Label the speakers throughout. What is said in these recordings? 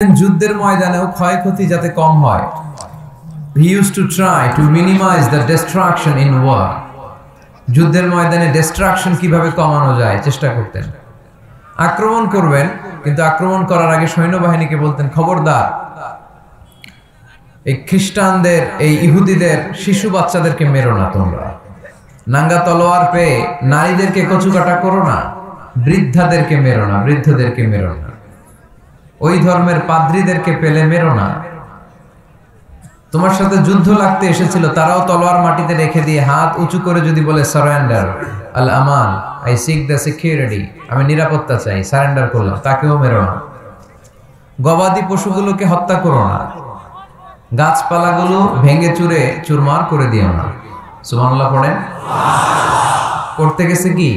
Speaker 1: যুদ্ধের ময়দানেও ক্ষয়ক্ষতি যাতে কম হয়। He used to try to minimize the destruction in war. যুদ্ধের ময়দানে destruction কিভাবে কমানো যায় চেষ্টা করতেন। আক্রমণ করবেন, কিন্তু আক্রমণ করার আগে সৈন্যবাহিনীকে বলতেন, খবরদার এই খ্রিস্টানদের, এই ইহুদিদের শিশু বাচ্চাদেরকে মেরো না, তোমরা নাঙ্গা তলোয়ার পেয়ে নারীদেরকে কচুকাটা করো না, বৃদ্ধাদেরকে মেরো না, বৃদ্ধদেরকে মেরো না, ওই ধর্মের পাদ্রীদেরকে পেলে মেরো না। তোমার সাথে যুদ্ধ লাগতে এসেছিল, তারাও তলোয়ার মাটিতে রেখে দিয়ে হাত উঁচু করে যদি বলে surrender, Al Aman, I sick the security, আমি নিরাপত্তা চাই, সারেন্ডার করলাম, তাকেও মেরো না। গবাদি পশুগুলোকে হত্যা করো না, গাছপালাগুলো ভেঙে চুরে চুরমার করে দিও না। সুবহানাল্লাহ পড়েন। করতে গেছে কি?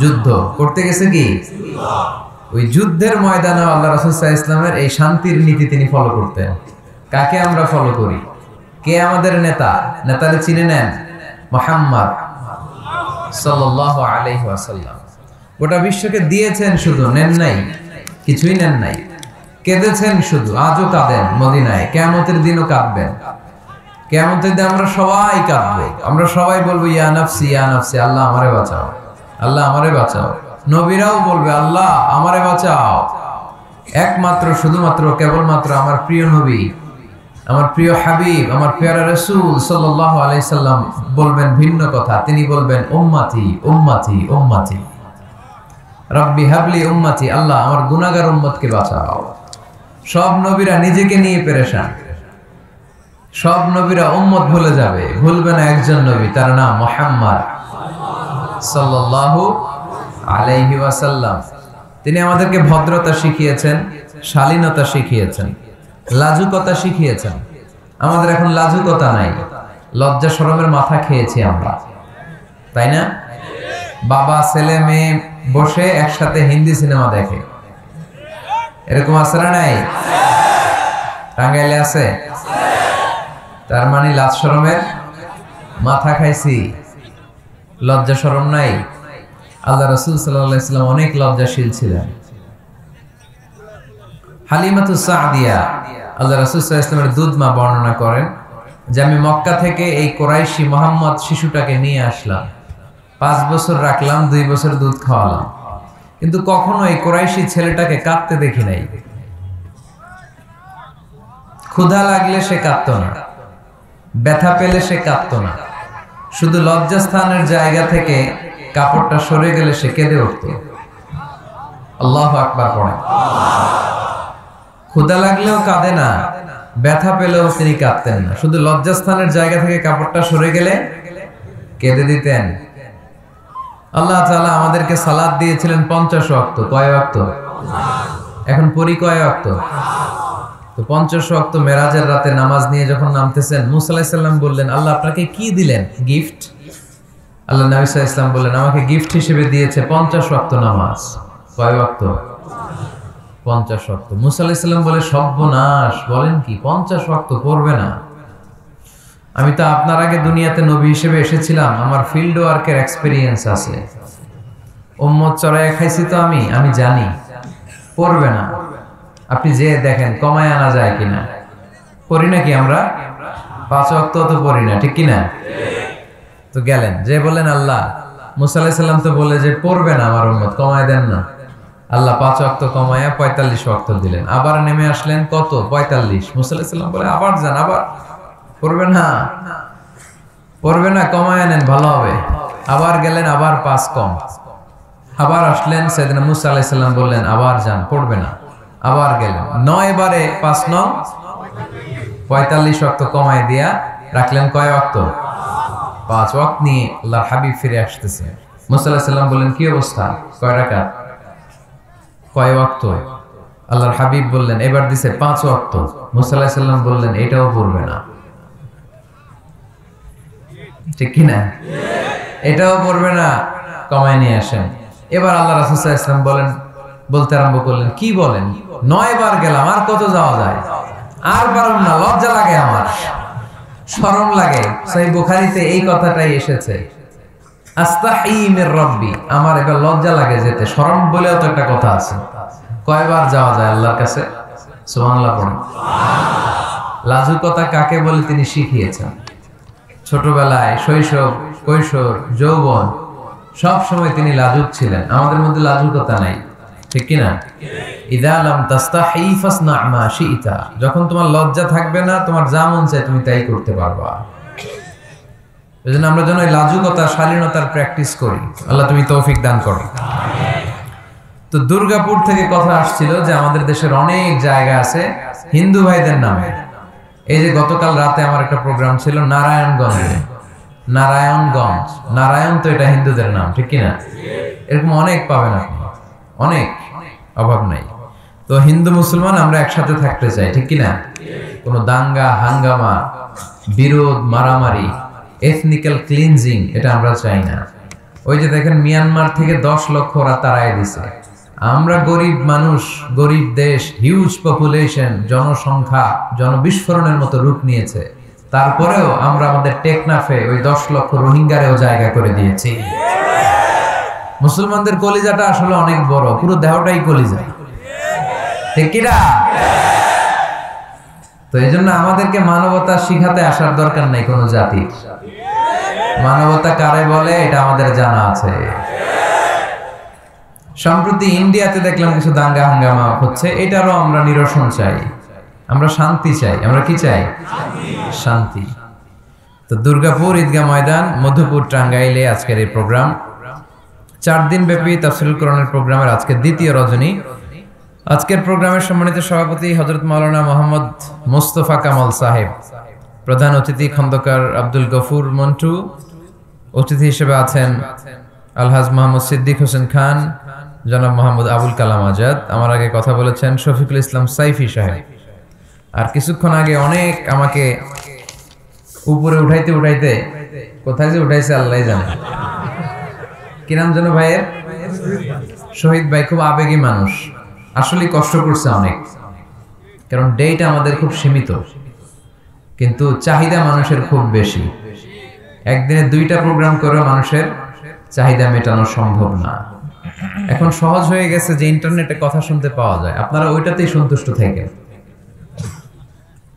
Speaker 1: যুদ্ধ করতে গেছে কি? ওই যুদ্ধের ময়দানে আল্লাহ রাসূল সাল্লাল্লাহু আলাইহি ওয়াসাল্লামের এই শান্তির নীতি তিনি ফলো করতেন। কাকে আমরা ফলো করি? কে আমাদের নেতা? নেতারে চিনে নেন, মুহাম্মদ সাল্লাল্লাহু আলাইহি ওয়াসাল্লাম। গোটা বিশ্বকে দিয়েছেন, শুধু নেন নাই, কিছুই নেন নাই। কেঁদেছেন শুধু, আজও কাঁদেন মদিনায়, কিয়ামতের দিনও কাঁদবেন। কিয়ামতের দিন আমরা সবাই কাঁদবো, আমরা সবাই বলবো ইয়া নাফসি ইয়া নাফসি, আল্লাহ আমারে বাঁচাও, আল্লাহ আমারে বাঁচাও। নবীরাও বলবে আল্লাহ আমারে বাঁচাও। একমাত্র শুধুমাত্র কেবলমাত্র আমার প্রিয় নবী, আমার প্রিয় হাবিব, আমার প্যারা রাসূল সাল্লাল্লাহু আলাইহি সাল্লাম বলবেন ভিন্ন কথা। তিনি বলবেন উম্মতি উম্মতি উম্মতি, রাব্বি হাবলি উম্মতি, আল্লাহ আমার গুনাহগার উম্মতকে বাঁচাও। সব নবীরা নিজেকে নিয়ে পেরেশান, সব নবীরা উম্মত ভুলে যাবে, ভুলবে না একজন নবী, তার নাম মুহাম্মদ সাল্লাল্লাহু আলাইহি ওয়াসাল্লাম। তিনি আমাদেরকে ভদ্রতা শিখিয়েছেন, শালীনতা শিখিয়েছেন, লাজুকতা শিখিয়েছেন। আমাদের এখন লাজুকতা নাই, লজ্জা শরমের মাথা খেয়েছি আমরা, তাই না? বাবা ছেলে মেয়ে বসে একসাথে হিন্দি সিনেমা দেখে, এরকম আছে না নাই? টাঙ্গাইলে আছে? তার মানে লাজ শরমের মাথা খাইছি, লজ্জা শরম নাই। আল্লাহ রাসূল সাল্লাল্লাহু আলাইহি ওয়াসাল্লাম অনেক লজ্জাশীল ছিলেন। হালিমাতুস সাদিয়া আল্লাহ রাসূল সাল্লাল্লাহু আলাইহি ওয়াসাল্লামের দুধ মা বর্ণনা করেন যে আমি মক্কা থেকে এই কুরাইশি মুহাম্মদ শিশুটাকে নিয়ে আসলাম, 5 বছর রাখলাম, 2 বছর দুধ খাওয়ালাম, কিন্তু কখনো এই কুরাইশি ছেলেটাকে কাঁদতে দেখি নাই। ক্ষুধা লাগলে সে কাঁদতো না, ব্যথা পেলে সে কাঁদতো না, শুধু লজ্জাস্থানের জায়গা থেকে কাপড়টা সরে গেলে সে কেঁদে উঠত। আল্লাহু আকবার পড়েন। ক্ষুধা লাগলেও কাঁদে না, ব্যথা পেলেও তিনি কাঁদতেন না, শুধু লজ্জাস্থানের জায়গা থেকে কাপড়টা সরে গেলে কেঁদে দিতেন। আল্লাহ তাআলা আমাদেরকে সালাত দিয়েছিলেন 50 ওয়াক্ত। কয় ওয়াক্ত? এখন পড়ি কয় ওয়াক্ত? তো 50 ওয়াক্ত মেরাজের রাতে নামাজ নিয়ে যখন নামতেছেন, মুসা আলাইহিস সালাম বললেন আল্লাহ আপনাকে কি দিলেন? গিফট। আল্লাহ নবী সাল্লাল্লাহু আলাইহি ওয়াসাল্লাম বললেন আমাকে গিফট হিসেবে দিয়েছে 50 ওয়াক্ত নামাজ। কয় ওয়াক্ত? 50 ওয়াক্ত। মুসা আলাইহিস সালাম বলে সর্বনাশ, বলেন কি 50 ওয়াক্ত পড়বে না? আমি তো আপনার আগে দুনিয়াতে নবী হিসেবে এসেছিলাম, আমার ফিল্ড ওয়ার্কের এক্সপেরিয়েন্স আছে, উম্মত চড়াইয়া খাইছি তো আমি জানি পড়বে না। আপনি যে দেখেন কমায় আনা যায় কিনা। পড়ি নাকি আমরা? 5 ওয়াক্ত তো পড়ি না, ঠিক কিনা? তো গেলেন যে বলেন আল্লাহ, মুসা আলাইহিস সালাম তো বলে যে পড়বে না আমার উম্মত, কমায় দেন না। আল্লাহ 5 ওয়াক্ত কমায়া 45 ওয়াক্ত দিলেন। আবার নেমে আসলেন কত? 45। মুসা আলাইহিস সালাম বলে আবার যান, আবার পড়বে না, পড়বে না, কমায় নেন, ভালো হবে। আবার গেলেন, আবার 5 কম। আবার আসলেন, সাইয়েদনা মুসা আলাইহিস সালাম বললেন আবার যান, পড়বে না। আবার গেলেন, 9 বারে 5 নং 45 ওয়াক্ত কমায় দিয়া রাখলেন কয় ওয়াক্ত? 5 ওয়াক্ত নিয়ে আল্লাহর হাবিব ফিরে আসতেছে। মুসা আলাইহিস সালাম বললেন কি অবস্থা? কয় রাকাত? কয় ওয়াক্ত? আল্লাহর হাবিব বললেন এবার দিছে 5 ওয়াক্ত। মুসা আলাইহিস সালাম বললেন এটাও পড়বে না, ঠিক কি না? এটাও পড়বে না, কমায় নিয়ে আসেন। এবার আল্লাহ রাসূল সাল্লাল্লাহু আলাইহি ওয়াসাল্লাম বলতে আরম্ভ করলেন কি বলেন, 9 বার গেলাম, আর কত যাওয়া যায়? আর পারুম না, লজ্জা লাগে, আমার শরম লাগে। সহিহ বুখারীতে এই কথাটাই এসেছে, আস্তাহি মির রাব্বি, আমার এবার লজ্জা লাগে যেতে। শরম বলেও তো একটা কথা আছে, কয়বার যাওয়া যায় আল্লাহর কাছে? সুবহানাল্লাহ পড়েন। লাজুকতা কাকে বলে তিনি শিখিয়েছেন। ছোটবেলায়, শৈশব, কৈশোর, যৌবন সব সময় তিনি লাজুক ছিলেন। আমাদের মধ্যে লাজুকতা নাই, ঠিক কিনা? ইযা লাম তাস্তাহি ফাসনা মা শি'তা, যখন তোমার লজ্জা থাকবে না, তোমার যা মন চায় তুমি তাই করতে পারবা। এজন্য আমরা যেন এই লাজুকতা, শালীনতার প্র্যাকটিস করি। আল্লাহ তুমি তৌফিক দান করো। তো দুর্গাপুর থেকে কথা আসছিল যে আমাদের দেশের অনেক জায়গা আছে হিন্দু ভাইদের নামে। এই যে গতকাল রাতে আমার একটা প্রোগ্রাম ছিল নারায়ণগঞ্জে। নারায়ণগঞ্জ, নারায়ণ তো এটা হিন্দুদের নাম, ঠিক কিনা? এরকম অনেক পাবেন আপনি, অনেক, অভাব নাই। তো হিন্দু মুসলমান আমরা একসাথে থাকতে চাই, ঠিক কিনা? কোনো দাঙ্গা হাঙ্গামা, বিরোধ, মারামারি, এথনিক্যাল ক্লিনজিং এটা আমরা চাই না। ওই যে দেখেন মিয়ানমার থেকে 10 লক্ষ ওরা তাড়াই দিছে। আমরা গরিব মানুষ, গরিব দেশ, হিউজ পপুলেশন, জনসংখ্যা জনবিস্ফোরণের মতো রূপ নিয়েছে, তারপরেও আমরা আমাদের টেকনাফে ওই 10 লক্ষ রোহিঙ্গারেও জায়গা করে দিয়েছি। মুসলমানদের কলিজাটা আসলে অনেক বড়, পুরো দেহটাই কলিজা, ঠিক কিনা? তো এই জন্য আমাদেরকে মানবতা শিখাতে আসার দরকার নাই কোনো জাতির। মানবতা কারে বলে এটা আমাদের জানা আছে। সম্প্রতি ইন্ডিয়াতে দেখলাম কিছু দাঙ্গা হাঙ্গামা হচ্ছে, এটারও আমরা নিরসন চাই। আমরা শান্তি চাই। আমরা কি চাই? শান্তি। তো দুর্গাপুর ঈদগাহ ময়দান, মধুপুর, টাঙ্গাইলে আজকের এই প্রোগ্রাম। 4 দিন ব্যাপী তাফসীরুল কোরআনের প্রোগ্রামের আজকে দ্বিতীয় রজনী। আজকের প্রোগ্রামের সম্মানিত সভাপতি হযরত মাওলানা মোহাম্মদ মোস্তফা কামাল সাহেব, প্রধান অতিথি খন্দকার আব্দুল গফুর মন্টু, অতিথি হিসেবে আছেন আলহাজ মোহাম্মদ সিদ্দিক হোসেন খান, জনাব মোহাম্মদ আবুল কালাম আজাদ। আমার আগে কথা বলেছেন শফিকুল ইসলাম সাইফি সাহেব। আর কিছুক্ষণ আগে অনেক আমাকে উপরে উঠাইতে উঠাইতে কোথায় যে উঠাইছে আল্লাহ জানে। কি নাম যেন ভাইয়ের? শহীদ ভাই। খুব আবেগী মানুষ, আসলে কষ্ট করছে অনেক, কারণ ডেটা আমাদের খুব সীমিত, কিন্তু চাহিদা মানুষের খুব বেশি। একদিনে 2টা প্রোগ্রাম করে মানুষের চাহিদা মেটানো সম্ভব না। এখন সহজ হয়ে গেছে যে ইন্টারনেটে কথা শুনতে পাওয়া যায়, আপনারা ওইটাতেই সন্তুষ্ট থাকেন।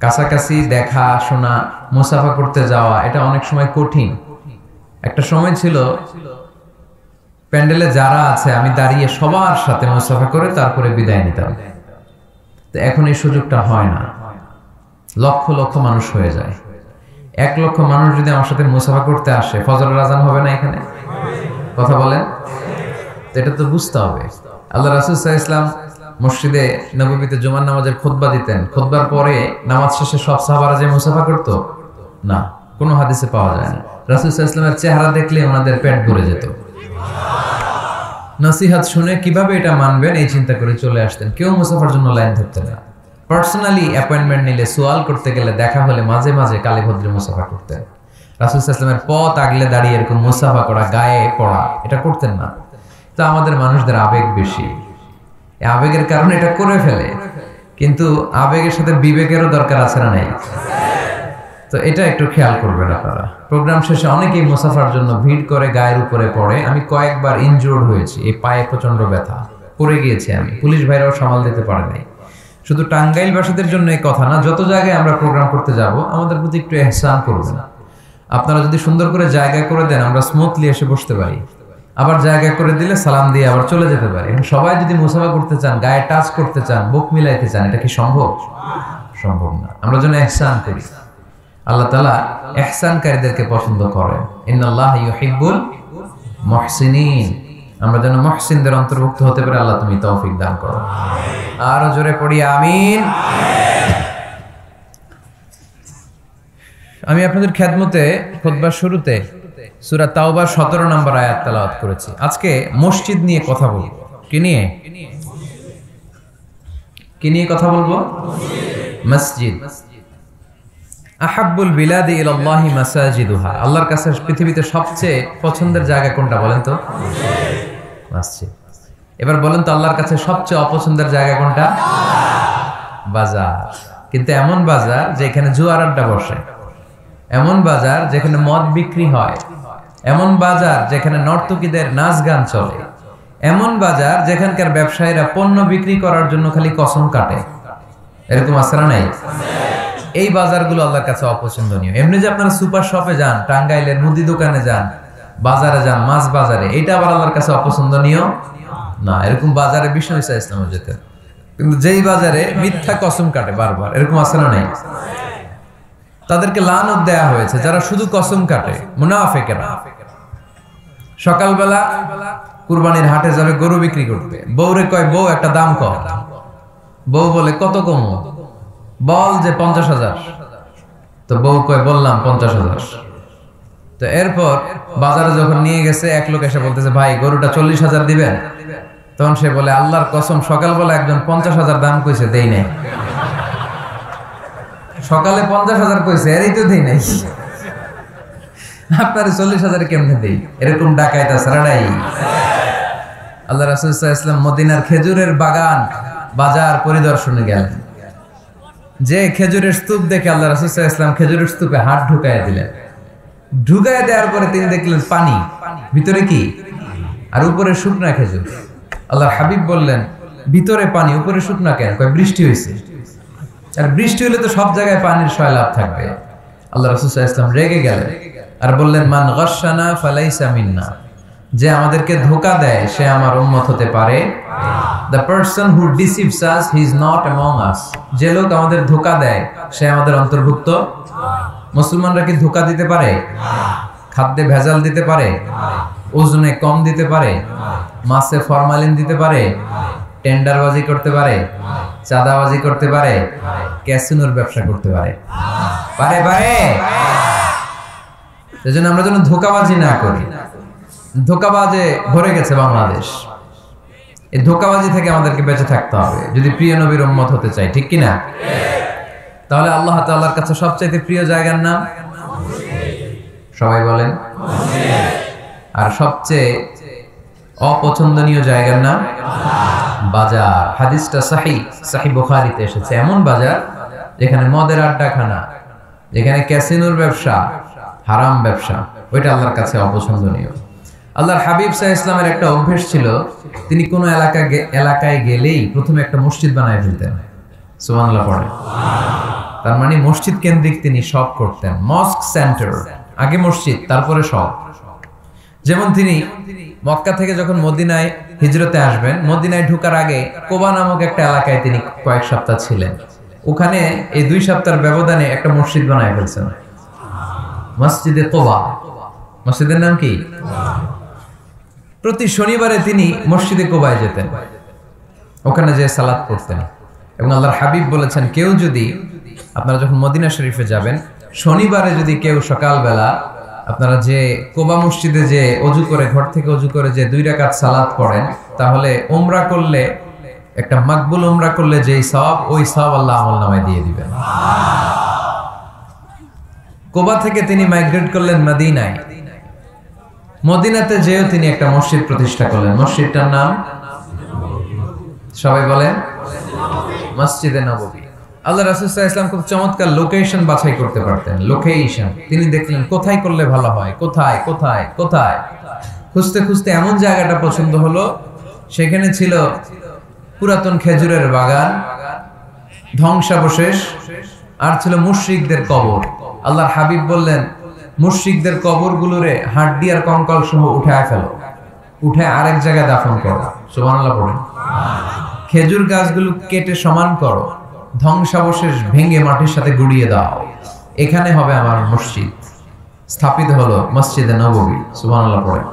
Speaker 1: কাছাকাছি দেখা শোনা, মুসাফা করতে যাওয়া এটা অনেক সময় কঠিন। একটা সময় ছিল প্যান্ডেলে যারা আছে আমি দাঁড়িয়ে সবার সাথে মুসাফা করে তারপরে বিদায় নিতাম। তো এখন এই সুযোগটা হয় না। লক্ষ লক্ষ মানুষ হয়ে যায়। 1 লক্ষ মানুষ যদি আমার সাথে মুসাফা করতে আসে, ফজরের আজান হবে না এখানে? কথা বলেন। তো এটা তো বুঝতে হবে। আল্লাহ রাসূল সাল্লাল্লাহু আলাইহি ওয়াসাল্লাম মসজিদে নববীতে জুমার নামাজের খুতবা দিতেন, খুতবার পরে নামাজ শেষে সব সাহাবারা যে মুসাফা করতো না, কোনো হাদিসে পাওয়া যায় না। রাসূল সাল্লাল্লাহু আলাইহি ওয়াসাল্লামের চেহারা দেখলে ওনাদের পেট ভরে যেত। নসিহত শুনে কিভাবে এটা মানবেন এই চিন্তা করে চলে আসতেন। কেউ মুসাফার জন্য লাইন ধরতেন না। পার্সোনালি অ্যাপয়েন্টমেন্ট নিলে, সোয়াল করতে গেলে, দেখা হলে মাঝে মাঝে কালে ভদ্রে মুসাফা করতেন। রাসূল সাল্লাল্লাহু আলাইহি ওয়াসাল্লামের পথ আগলে দাঁড়িয়ে এরকম মুসাফা করা, গায়ে পড়া এটা করতেন না। তো আমাদের মানুষদের আবেগ বেশি, আবেগের কারণে এটা করে ফেলে, কিন্তু আবেগের সাথে বিবেকেরও দরকার আছে না নাই? তো এটা একটু খেয়াল করবেন আপনারা। প্রোগ্রাম শেষে অনেকেই মুসাফার জন্য ভিড় করে গায়ের উপরে পড়ে। আমি কয়েকবার ইনজুর্ড হয়েছি, এই পায়ে প্রচন্ড ব্যথা, পড়ে গিয়েছি আমি। পুলিশ ভাইরাও সামাল দিতে পারে নাই। শুধু টাঙ্গাইলবাসীদের জন্য এই কথা না, যত জায়গায় আমরা প্রোগ্রাম করতে যাব আমাদের প্রতি একটু ইহসান করবেন। আপনারা যদি সুন্দর করে জায়গা করে দেন, আমরা স্মুথলি এসে বসতে পারি। আবার জায়গা করে দিলে সালাম দিয়ে আবার চলে যেতে পারি। সবাই যদি মুসাফা করতে চান, গায়ে টাচ করতে চান, বুক মিলাইতে চান, এটা কি সম্ভব? সম্ভব না। আমরা যেন ইহসান করি। আল্লাহ তাআলা ইহসানকারীদেরকে পছন্দ করেন। ইন্নাল্লাহা ইউহিব্বুল মুহসিনিন। আমরা যেন মুহসিনদের অন্তর্ভুক্ত হতে পারি। আল্লাহ তুমি তৌফিক দান করো। আর জোরে পড়ি আমিন। আমি আপনাদের খেদমতে খুতবার শুরুতে সূরা তাওবার 17 নম্বর আয়াত তেলাওয়াত করেছি। আজকে মসজিদ নিয়ে কথা বলবো। কি নিয়ে? কি নিয়ে কথা বলবো? মসজিদ। আহাব্বুল বিলাদি ইলাল্লাহি মাসাজিদুহা। আল্লাহর কাছে পৃথিবীতে সবচেয়ে পছন্দের জায়গা কোনটা বলেন তো? মসজিদ। এবার বলেন তো আল্লাহর কাছে সবচেয়ে অপছন্দের জায়গা কোনটা? বাজার। কিন্তু এমন বাজার যেখানে জুয়ার আড্ডা বসে, এমন বাজার যেখানে মদ বিক্রি হয়, এমন বাজার যেখানে নর্তকীদের নাচ গান চলে, এমন বাজার যেখানকার ব্যবসায়ীরা পণ্য বিক্রি করার জন্য খালি কসম কাটে। এরকম আছে না নাই? এই বাজারগুলো আল্লাহর কাছে অপছন্দনীয়। এমনি যে আপনারা সুপার শপে যান, টাঙ্গাইলের মুদি দোকানে যান, বাজারে যান, মাছ বাজারে, এটা আবার আল্লাহর কাছে অপছন্দনীয় না। এরকম বাজারে বিষ্ণু ঈসা ইসলামও যেতেন, কিন্তু যেই বাজারে মিথ্যা কসম কাটে বারবার, এরকম আছে না নাই? তাদেরকে লানত দেয়া হয়েছে যারা শুধু কসম কাটে, মুনাফিকেরা। সকালবেলা কুরবানির হাটে যাবে গরু বিক্রি করতে, বউরে কয় বউ একটা দাম কর। বউ বলে কত কম? বল যে 50,000। তো বউ কয় বললাম 50,000। তো এরপর বাজারে যখন নিয়ে গেছে, এক লোক এসে বলতেছে ভাই গরুটা 40,000 দিবেন। তখন সে বলে আল্লাহর কসম সকালবেলা একজন 50,000 দাম কইছে, দেই নাই। সকালে 50,000 কইছে, এরই তো দেই নাই, আপনার 40,000 কেমনে দেই? এরকম ডাকাইত আছে না নাই? আল্লাহ রাসূল সাল্লাল্লাহু আলাইহি ওয়াসাল্লাম মদিনার খেজুরের বাগান বাজার পরিদর্শনে গেলেন। যে খেজুরের স্তূপ দেখে আল্লাহ রাসূল সাল্লাল্লাহু আলাইহি ওয়াসাল্লাম খেজুরের স্তূপে হাত ঢুকাইয়া দিলেন। ঢুকাইয়া দেওয়ার পরে তিনি দেখলেন পানি, ভিতরে কি? আর উপরে শুকনা খেজুর। আল্লাহর হাবিব বললেন ভিতরে পানি, উপরে শুকনা কেন? কয় বৃষ্টি হয়েছে। আর বৃষ্টি হলে তো সব জায়গায় পানির সয়লাভ থাকবে। আল্লাহ রাসূল সাল্লাল্লাহু আলাইহি ওয়াসাল্লাম রেগে গেলেন আর বললেন মান গাশশানা ফালাইসা মিন্না, যে আমাদেরকে ধোঁকা দেয় সে আমার উম্মত হতে পারে। The person who deceives us, he is not among us. যে লোক আমাদের ধোঁকা দেয় সে আমাদের অন্তর্ভুক্ত। মুসলমানরা কি ধোঁকা দিতে পারে? খাদ্যে ভেজাল দিতে পারে? ওজনে কম দিতে পারে? মাছে ফরমালিন দিতে পারে? টেন্ডারবাজি করতে পারে? চাঁদাবাজি করতে পারে? ক্যাসিনোর ব্যবসা করতে পারে? পারে পারে। সেজন্য আমরা যেন ধোঁকাবাজি না করি। ধোঁকাবাজে ভরে গেছে বাংলাদেশ। এই ধোঁকাবাজি থেকে আমাদেরকে বেঁচে থাকতে হবে যদি প্রিয় নবীর উম্মত হতে চাই, ঠিক কিনা? তাহলে আল্লাহ তাআলার কাছে সবচেয়ে প্রিয় জায়গার নাম সবাই বলেন। আর সবচেয়ে অপছন্দনীয় জায়গার নাম বাজার। হাদিসটা সহিহ বুখারীতে এসেছে। এমন বাজার যেখানে মদের আড্ডাখানা, যেখানে ক্যাসিনোর ব্যবসা, হারাম ব্যবসা, ওইটা আল্লাহর কাছে অপছন্দনীয়। আল্লাহর হাবিব সাল্লাল্লাহু আলাইহি ওয়াসাল্লামের একটা অভ্যাস ছিল, তিনি কোন এলাকায় গেলেই প্রথমে একটা মসজিদ বানায় ফেলতেন। সুবহানাল্লাহ পড়ে। তার মানে মসজিদ কেন্দ্রিক তিনি সব করতেন। মস্ক সেন্টার, আগে মসজিদ তারপরে সব। যেমন তিনি মক্কা থেকে যখন মদিনায় হিজরতে আসবেন, মদিনায় ঢোকার আগে কোবা নামক একটা এলাকায় তিনি কয়েক সপ্তাহ ছিলেন। ওখানে এই 2 সপ্তাহের ব্যবধানে একটা মসজিদ বানায় ফেলছেন, মসজিদে কোবা। মসজিদের নাম কি? প্রতি শনিবারে তিনি মসজিদে কোবায় যেতেন, ওখানে যে সালাত পড়তেন। এবং আল্লাহর হাবিব বলেছেন কেউ যদি, আপনারা যখন মদিনা শরীফে যাবেন, শনিবারে যদি কেউ সকালবেলা আপনারা যে কোবা মসজিদে যে অজু করে, ঘর থেকে অজু করে যে 2 রাকাত সালাত পড়েন, তাহলে উমরা করলে, একটা মাকবুল উমরা করলে যেই সওয়াব, ওই সওয়াব আল্লাহ আমলনামায় দিয়ে দিবেন। কোবা থেকে তিনি মাইগ্রেট করলেন মদিনায়। মদিনাতে যেও তিনি একটা মসজিদ প্রতিষ্ঠা করলেন। মসজিদটার নাম সবাই বলেন মসজিদে নববী। আল্লাহ রাসূল সাল্লাল্লাহু আলাইহি ওয়াসাল্লাম খুব চমৎকার লোকেশন বাছাই করতে পারতেন। লোকেশন তিনি দেখলেন কোথায় করলে ভালো হয়, কোথায় কোথায় কোথায়। খুঁজতে খুঁজতে এমন জায়গাটা পছন্দ হলো, সেখানে ছিল পুরাতন খেজুরের বাগান, ধ্বংসাবশেষ, আর ছিল মুশরিকদের কবর। আল্লাহর হাবিব বললেন মুশরিকদের কবরগুলোরে হাড্ডি আর কঙ্কাল সহ উঠায় ফেলো, উঠে আরেক জায়গায় দাফন করো। সুবহানাল্লাহ পড়েন। খেজুর গাছগুলো কেটে সমান করো, ধ্বংসাবশেষ ভেঙে মাটির সাথে গুড়িয়ে দাও, এখানে হবে আমার মসজিদ। স্থাপিত হলো মসজিদে নববী। সুবহানাল্লাহ পড়েন।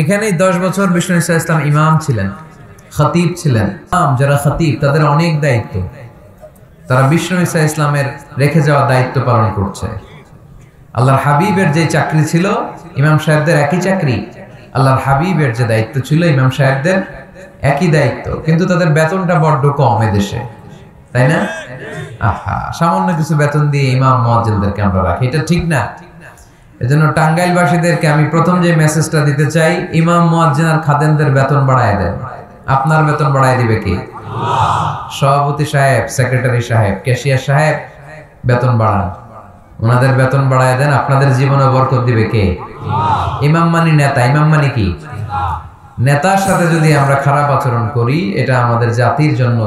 Speaker 1: এখানেই 10 বছর বিষ্ণু ঈসা ইসলাম ইমাম ছিলেন, খতিব ছিলেন। যারা খতিব তাদের অনেক দায়িত্ব, তারা বিষ্ণু ঈসা ইসলামের রেখে যাওয়া দায়িত্ব পালন করছে। আল্লাহর হাবিবের যে চাকরি ছিল, ইমাম সাহেবদের একই চাকরি। আল্লাহর হাবিবের যে দায়িত্ব ছিল, ইমাম সাহেবদের একই দায়িত্ব, কিন্তু তাদের বেতনটা বড্ড কম এদেশে, তাই না? আহা, সামান্য কিছু বেতন দিয়ে ইমাম মুয়াজ্জিনদেরকে আমরা রাখি, এটা ঠিক না। এজন্য টাঙ্গাইলবাসীদেরকে আমি প্রথম যে মেসেজটা দিতে চাই, ইমাম মুয়াজ্জিন আর খাদেমদের বেতন বাড়ায় দেন। আপনার বেতন বাড়ায় দিবে কি? সভাপতি সাহেব, সেক্রেটারি সাহেব, ক্যাশিয়ার সাহেব বেতন বাড়ান, ওনাদের বেতন বাড়ায় দেন। আপনাদের জীবনে বরকত দিবে কে? ইমাম মানি নেতা। ইমাম মানি কি? নেতার সাথে যদি আমরা খারাপ আচরণ করি, এটা আমাদের জাতির জন্য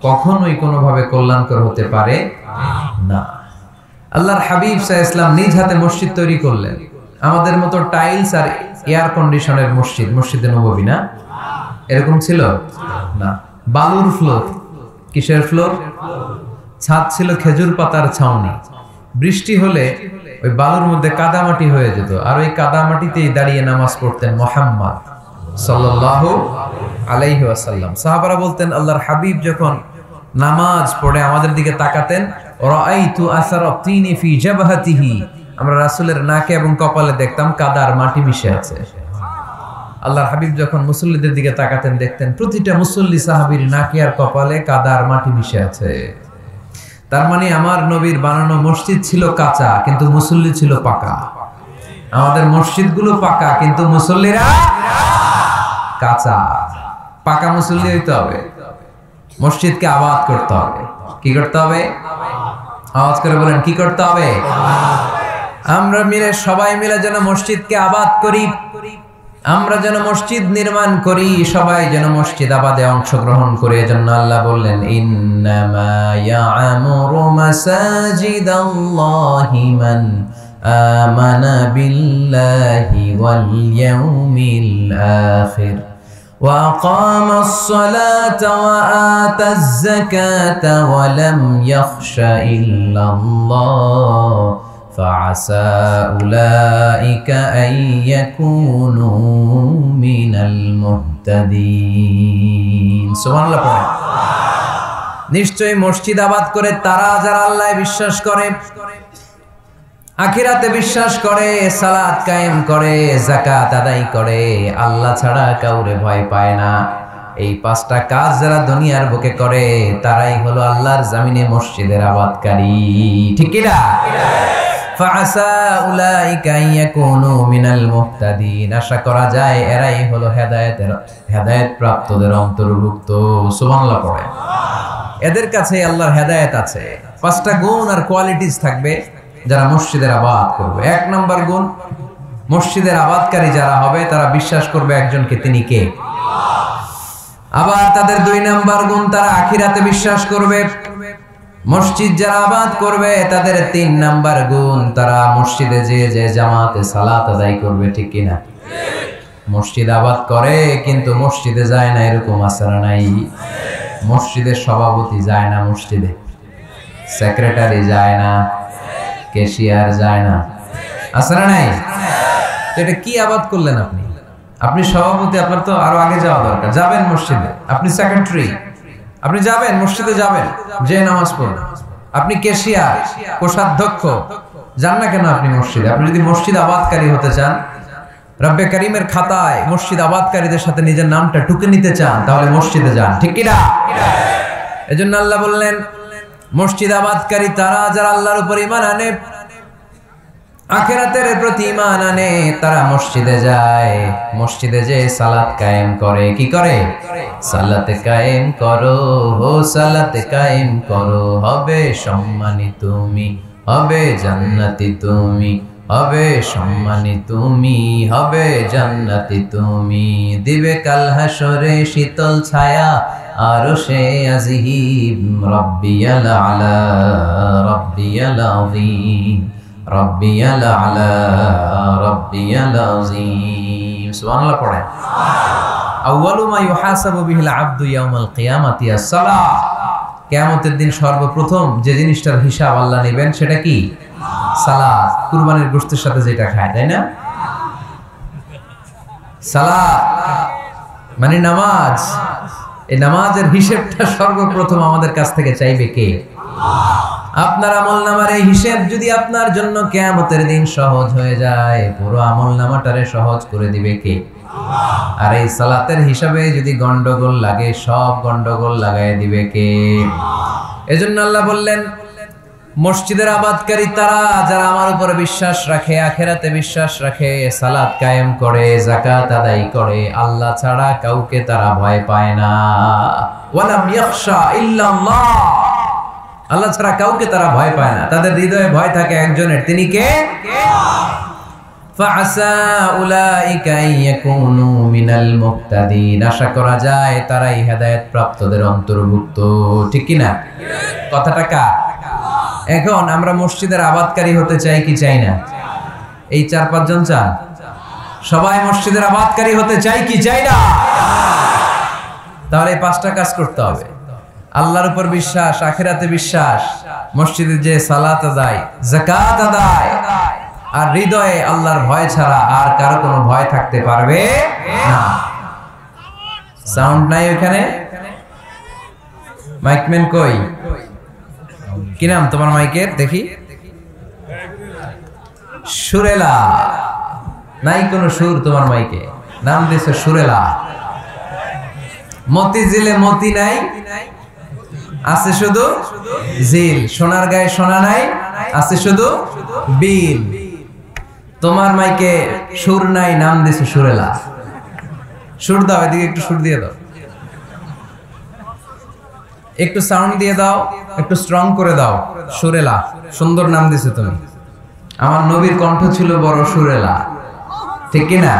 Speaker 1: কখনোই কোনোভাবে কল্যাণকর হতে পারে না। আল্লাহর হাবিব সাল্লাল্লাহু আলাইহি ওয়াসাল্লাম নিজ হাতে মসজিদ তৈরি করলেন। আমাদের মতো টাইলস আর এয়ার কন্ডিশনের মসজিদে নববী না, এরকম ছিল না। বালুর ফ্লোর, কিসের ফ্লোর? ছাদ ছিল খেজুর পাতার ছাউনি। বৃষ্টি হলে ওই বালুর মধ্যে কাদামাটি হয়ে যেত, আর ওই কাদামাটিতেই দাঁড়িয়ে নামাজ পড়তেন মুহাম্মদ সাল্লাল্লাহু আলাইহি ওয়াসাল্লাম। সাহাবারা বলতেন, আল্লাহর হাবিব যখন নামাজ পড়ে আমাদের দিকে তাকাতেন, রাআইতু আসারা তিনি ফি জাবহাতিহি, আমরা রাসূলের নাকে এবং কপালে দেখতাম কাদার মাটি মিশে আছে। আল্লাহর হাবিব যখন মুসল্লিদের দিকে তাকাতেন, দেখতেন প্রতিটা মুসল্লি সাহাবীর নাকে আর কপালে কাদার মাটি মিশে আছে। তার মানে আমার নবীর বানানো মসজিদ ছিল কাঁচা, কিন্তু মুসল্লি ছিল পাকা। আমাদের মসজিদগুলো পাকা, কিন্তু মুসল্লিরা কাঁচা। পাকা মুসল্লি হইতে হবে, মসজিদকে আবাদ করতে হবে। কি করতে হবে? আওয়াজ করে বলেন, কি করতে হবে? আমরা মিলে, সবাই মিলে যেন মসজিদকে আবাদ করি, আমরা যেন মসজিদ নির্মাণ করি, সবাই যেন মসজিদ আবাদে অংশগ্রহণ করে। এজন্য আল্লাহ বললেন, ইন্নামা ইয়া'মুরু মাসাজিদাল্লাহি মান আমানা বিল্লাহি ওয়াল ইয়াউমিল আখির ওয়া আকামাস সালাতা ওয়া আতাজ যাকাতা ওয়া লাম ইয়াখশা ইল্লাল্লাহ فعسى أولئك أن يكونوا من المهتدين سبحان الله পড়ে। নিশ্চয়ই মসজিদ আবাদ করে তারা যারা আল্লাহ বিশ্বাস করে, আখিরাতে বিশ্বাস করে, সালাত কায়েম করে, যাকাত আদায় করে, আল্লাহ ছাড়া কাউরে ভয় পায় না। এই পাঁচটা কাজ যারা দুনিয়ার বুকে করে, তারাই হলো আল্লাহর জমিনে মসজিদের আবাদকারী। ঠিক কি না? ফাআসা উলাইকা ইয়াকুনু মিনাল মুহতাদিন, আশা করা যায় এরাই হলো হেদায়েত প্রাপ্তদের অন্তর্ভুক্ত। সুবহানাল্লাহ পড়ে। এদের কাছে আল্লাহর হেদায়েত আছে। পাঁচটা গুণ আর কোয়ালিটিস থাকবে যারা মসজিদের আবাদ করবে। এক নাম্বার গুণ, মসজিদের আবাদকারী যারা হবে তারা বিশ্বাস করবে একজনকে, তিনি কে? আবার তাদের দুই নাম্বার গুণ, তারা আখিরাতে বিশ্বাস করবে। মসজিদ যারা আবাদ করবে তাদের তিন নাম্বার গুণ, তারা মসজিদে যে জামাতে সালাত আদায় করবে। ঠিক কিনা? মসজিদ আবাদ করে কিন্তু মসজিদে যায় না, এরকম আসারা নাই? মসজিদের সভাপতি যায় না মসজিদে, সেক্রেটারি যায় না, ক্যাশিয়ার যায় না, আসারা নাই? এটা কি আবাদ করলেন আপনি? আপনি সভাপতি, আপনার তো আরো আগে যাওয়া দরকার। যাবেন মসজিদে, আপনি সেক্রেটারি, আপনি যাবেন মসজিদে, যাবেন যে নামাজ পড়বেন। আপনি ক্যাশিয়ার, কোষাধ্যক্ষ, যান না কেন আপনি মসজিদে? আপনি যদি মসজিদ আবাদকারী হতে চান, রব্বে কারিমের খাতায় মসজিদ আবাদকারীদের সাথে নিজের নামটা টুকে নিতে চান, তাহলে মসজিদে যান। ঠিক কি না? এজন্য আল্লাহ বললেন, মসজিদ আবাদকারী তারা যারা আল্লাহর উপর ঈমান আনে, আখিরাতের প্রতি ঈমান আনে, তারা মসজিদে যায়, মসজিদে যে সালাত কায়েম করে। কি করে? সালাতে কায়েম করো, ও সালাতে কায়েম করো, হবে সম্মানী তুমি, হবে জান্নাতি তুমি, হবে সম্মানী তুমি, হবে জান্নাতি তুমি। দিবে কাল হাসরে শীতল ছায়া আরশে আজিম, রব্বিয়াল আলা রব্বিয়াল আযীম, রব্বিয়াল আলা রব্বিয়াল আযীম। সুবহানাল্লাহ পড়ে। আউয়ালু মা ইউহাসাবু বিহিল আবদু ইয়াউমাল কিয়ামাতি আস-সালাহ, কিয়ামতের দিন সর্বপ্রথম যে জিনিসটার হিসাব আল্লাহ নেবেন সেটা কি? সালাত। কুরবানির গোশতের সাথে যেটা খায়, তাই না? সালাত মানে নামাজ। এই নামাজের হিসাবটা সর্বপ্রথম আমাদের কাছ থেকে চাইবে কে? আপনার আমলনামার এই হিসাব যদি আপনার জন্য কিয়ামতের দিন সহজ হয়ে যায়, পুরো আমলনামাটারে সহজ করে দিবে কে? আর এই সালাতের হিসাবে যদি গন্ডগোল লাগে, সব গন্ডগোল লাগাই দিবে কে? এজন্য আল্লাহ বললেন, মসজিদের আবাদকারী তারা যারা আমার উপর বিশ্বাস রাখে, আখিরাতে বিশ্বাস রাখে, সালাত কায়েম করে, যাকাত আদায় করে, আল্লাহ ছাড়া কাউকে তারা ভয় পায় না। ওয়ালাম ইয়াখশা ইল্লাল্লাহ, আল্লাহ ছাড়া কাউকে তারা ভয় পায় না। তাদের হৃদয়ে ভয় থাকে একজনের, তিনি কে? ফাআসা উলাইকা ইয়াকুনু মিনাল মুহতাদিন, আশা করা যায় তারাই হেদায়েত প্রাপ্তদের অন্তর্ভুক্ত। ঠিক কি না? কথাটা কার? এখন আমরা মসজিদের আবাদকারী হতে চাই কি চাই না? এই 4-5 জন চান? সবাই মসজিদের আবাদকারী হতে চাই কি চাই না? তাহলে এই 5টা কাজ করতে হবে। আল্লাহর উপর বিশ্বাস, আখিরাতে বিশ্বাস, মসজিদে যে সালাত আদায়, যাকাত আদায়, আর হৃদয়ে আল্লাহর ভয় ছাড়া আর কারো কোনো ভয় থাকতে পারবে না। সাউন্ড নাই ওখানে? মাইকম্যান কই? কি নাম তোমার মাইকের? দেখি। সুরেলা। নাই কোনো সুর তোমার মাইকে, নাম দিয়েছে সুরেলা। মতিঝিলে মতি নাই, আছে শুধু জিল। সোনার গায়ে সোনা নাই, আছে শুধু বিল। তোমার মাইকে সুর নাই, নাম দিয়েছে সুরেলা। সুর দাও, এদিকে একটু সুর দিয়ে দাও, একটু সাউন্ড দিয়ে দাও, একটু স্ট্রং করে দাও। সুরেলা, সুন্দর নাম দিয়েছে তুমি। আমার নবীর কণ্ঠ ছিল বড় সুরেলা, ঠিক কি না?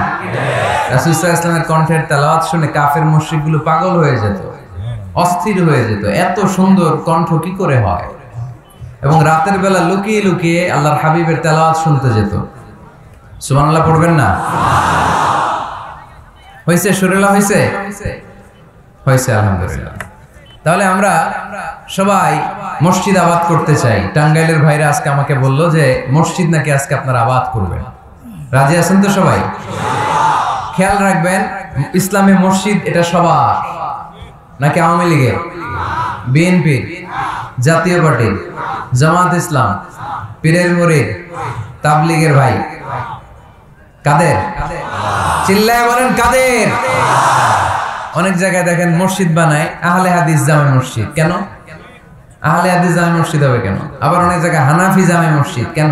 Speaker 1: রাসূল সাল্লাল্লাহু আলাইহি ওয়াসাল্লামের কণ্ঠের তেলাওয়াত শুনে কাফের মুশরিকগুলো পাগল হয়ে যেত, অস্থির হয়ে যেত, এত সুন্দর কণ্ঠ কি করে হয়। এবং রাতের বেলা লুকিয়ে লুকিয়ে আল্লাহর হাবিবের তেলাওয়াত শুনতে যেত। সুবহানাল্লাহ পড়বেন না? হইছে? সুরেলা হইছে? হইছে, আলহামদুলিল্লাহ। তাহলে আমরা সবাই মসজিদ আবাদ করতে চাই। টাঙ্গাইলের ভাইরা আজকে আমাকে বললো যে মসজিদ নাকি আজকে আপনারা আবাদ করবেন। রাজি আছেন তো সবাই? খেয়াল রাখবেন, ইসলামে মসজিদ এটা সবার নাকি আওয়ামী লীগের, বিএনপির, জাতীয় পার্টির, জামাত ইসলাম, পীরের মুরিদ, তাবলীগের ভাই? কাদের? চিল্লায় বলেন কাদের? অনেক জায়গায় দেখেন মসজিদ বানায় আহলে হাদিস জামে মসজিদ। কেন আহলে হাদিস জামে মসজিদ হবে কেন? আবার অনেক জায়গায় হানাফি জামে মসজিদ। কেন?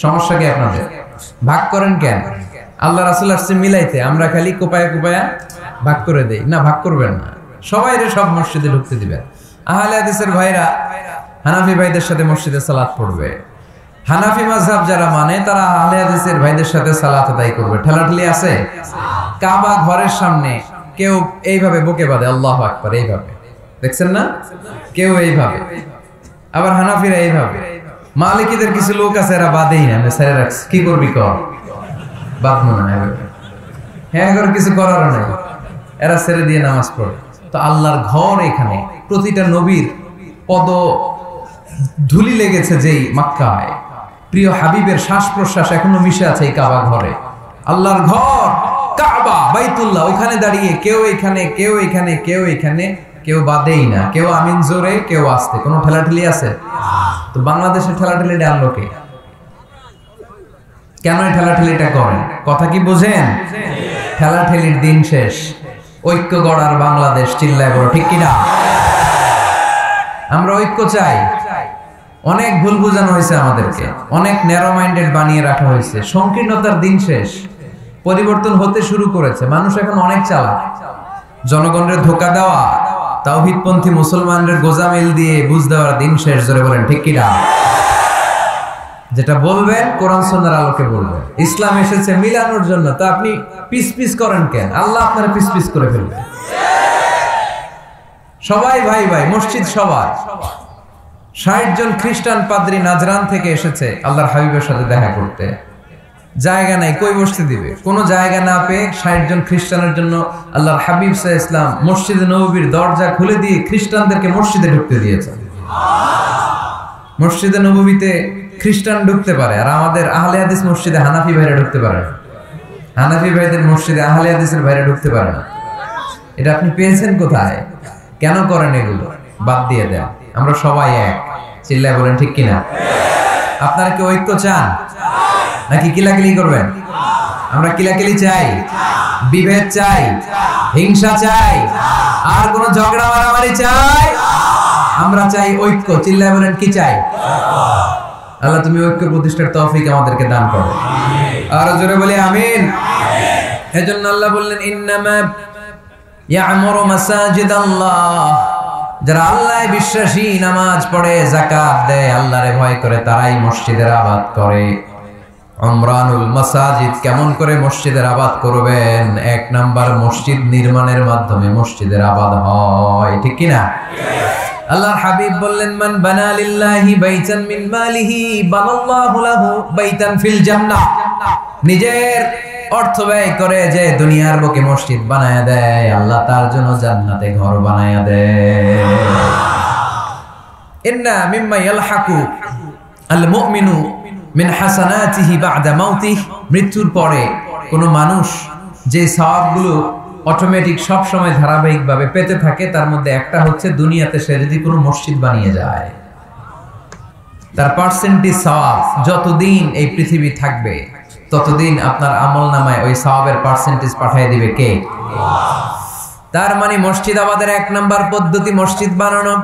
Speaker 1: সমস্যা কি আপনাদের? ভাগ করেন কেন? আল্লাহ রাসূল আসছে মিলাইতে, আমরা খালি কোপায়া কোপায়া ভাগ করে দেই। না, ভাগ করবেন না, সবাইরে সব মসজিদে ঢুকতে দিবেন। আহলে হাদিসের ভাইরা হানাফি ভাইদের সাথে মসজিদে সালাত পড়বে। হানাফি মাযহাব যারা মানে তারা আহলে হাদিসের ভাইদের সাথে সালাত আদায় করবে। ঠেলাঠেলি আছে? কাবা ঘরের সামনে কেউ এইভাবে বুকে বাঁধে, আল্লাহু আকবার, এইভাবে দেখছেন না? কেউ এইভাবে, আবার হানাফিরা এইভাবে। মালিকীদের কিছু লোক আছে এরা বাঁধেই না, ছেড়ে রাখছে। কি করবি কর, বাঁধবো না। হ্যাঁ, এবার কিছু করার নাই, এরা ছেড়ে দিয়ে নামাজ পড়ে। তো আল্লাহর ঘর এখানে, প্রতিটা নবীর পদ ধুলি লেগেছে যেই মক্কায়, প্রিয় হাবিবের শ্বাস প্রশ্বাস এখনো মিশে আছে এই কাবা ঘরে। আল্লাহর ঘর কাবা বাইতুল্লাহ, ওখানে দাঁড়িয়ে কেউ এখানে, কেউ এখানে, কেউ এখানে, কেউ বাদেই না, কেউ আমিন জোরে, কেউ আসতে। কোনো ঠেলাঠেলি আছে? তো বাংলাদেশে ঠেলাঠেলি ডানলো কে? কেন ঠেলাঠেলিটা করেন? কথা কি বোঝেন? ঠেলাঠেলির দিন শেষ, ঐক্য গড়ার বাংলাদেশ। চিল্লায় বড় ঠিক কিনা? আমরা ঐক্য চাই। অনেক ভুল বোঝানো হয়েছে আমাদেরকে, অনেক ন্যারো মাইন্ডেড বানিয়ে রাখা হয়েছে। সংকীর্ণতার দিন শেষ, পরিবর্তন হতে শুরু করেছে। মানুষ এখন অনেক চালাক। জনগণের ধোঁকা দেওয়া, তাওহীদপন্থী মুসলমানদের গোজামিল দিয়ে বুঝ দেওয়ার দিন শেষ। জোরে বলেন ঠিক কিনা? যেটা বলবেন কোরআন সুন্নাহর আলোকে বলবেন। ইসলাম এসেছে মিলানোর জন্য, তা আপনি পিস পিস করেন কেন? আল্লাহ আপনারা পিস পিস করে ফেলবে। সবাই ভাই ভাই, মসজিদ সবার। 60 জন খ্রিস্টান পাদ্রী নাজরান থেকে এসেছে আল্লাহর হাবিবের সাথে দেখা করতে। জায়গা নাই, কই বসতে দিবে? কোনো জায়গা না পেয়ে 60 জন খ্রিস্টানের জন্য আল্লাহর হাবিব সাল্লাল্লাহু আলাইহি ওয়াসাল্লাম মসজিদে নববীর দরজা খুলে দিয়ে খ্রিস্টানদেরকে মসজিদে ঢুকতে দিয়েছেন। মসজিদে নববীতে খ্রিস্টান ঢুকতে পারে, আর আমাদের আহলে হাদিস মসজিদে হানাফি ভাইরা ঢুকতে পারে না। হানাফি ভাইদের মসজিদে আহলে হাদিসের ভাইরা ঢুকতে পারে না। এটা আপনি পেয়েছেন কোথায়? কেন করেন এগুলো? বাদ দিয়ে দেন। আমরা সবাই এক। চিল্লায় বলেন ঠিক কিনা? আপনারা কি ঐক্য চান নাকি কিলাকিলি করবেন? আমরা কিলাকিলি চাই, বিভেদ চাই, হিংসা চাই, আর কোন ঝগড়া মারামারি চাই? আমরা চাই ঐক্য। চিল্লায় বলেন কি চাই? আল্লাহ তুমি ঐক্য প্রতিষ্ঠার তৌফিক আমাদেরকে দান করো। আর জোরে বলি আমিন। এজন্য আল্লাহ বললেন ইন্নামা ইয়া'মুরু মাসাজিদাল্লাহ, যারা আল্লাহয় বিশ্বাসী, নামাজ পড়ে, যাকাত দেয়, আল্লাহরে ভয় করে, তারাই মসজিদের আবাদ করে। উমরানুল মাসাজিদ, কেমন করে মসজিদের আবাদ করবেন? 1 নাম্বার, মসজিদ নির্মাণের মাধ্যমে মসজিদের আবাদ হয়, ঠিক কি না? আল্লাহর হাবিব বললেন, মান বানা লিল্লাহি বাইতান মিন মালিহি বানাল্লাহু লাহু বাইতান ফিল জান্নাহ। নিজের অর্থ ব্যয় করে যে দুনিয়ার বুকে মসজিদ বানায়া দেয়, আল্লাহ তার জন্য জান্নাতে ঘর বানায়া দেয়। ইন্না মিম্মা ইয়ালহাকু আল মুমিনু মিন হাসানাতিহি বা'দা মাউতিহি, মৃত্যুর পরে কোন মানুষ যে সওয়াবগুলো অটোমেটিক সব সময় ধারাবাহিকভাবে পেতে থাকে, তার মধ্যে একটা হচ্ছে দুনিয়াতে সে যদি কোনো মসজিদ বানিয়ে যায়, তার পার্সেন্টেজ সওয়াব যতদিন এই পৃথিবী থাকবে ততদিন আপনার আমলনামায় ওই সওয়াবের পার্সেন্টেজ পাঠিয়ে দিবে কে? তার মানে মসজিদ আবাদের 1 নাম্বার পদ্ধতি মসজিদ বানানো।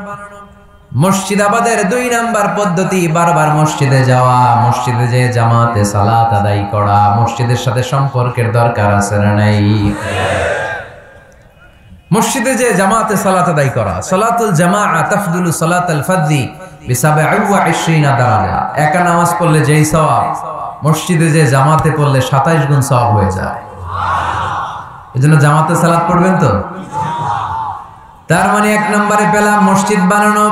Speaker 1: মসজিদ আবাদের 2 নাম্বার পদ্ধতি বারবার মসজিদে যাওয়া, মসজিদে যে জামাতে সালাত আদায় করা। মসজিদের সাথে সম্পর্কের দরকার আছে না নাই? মসজিদে যে জামাতে সালাত আদায় করা, সালাতুল জামাআ তাফদুলু সালাতাল ফাযি বি27 দারাজা। একা নামাজ পড়লে যেই সওয়াব, মসজিদে যে জামাতে পড়লে 27 গুণ সওয়াব হয়ে যায়। এজন্য জামাতে সালাত পড়বেন তো। তার মানে 1 নম্বরে পেলাম মসজিদ বানানো,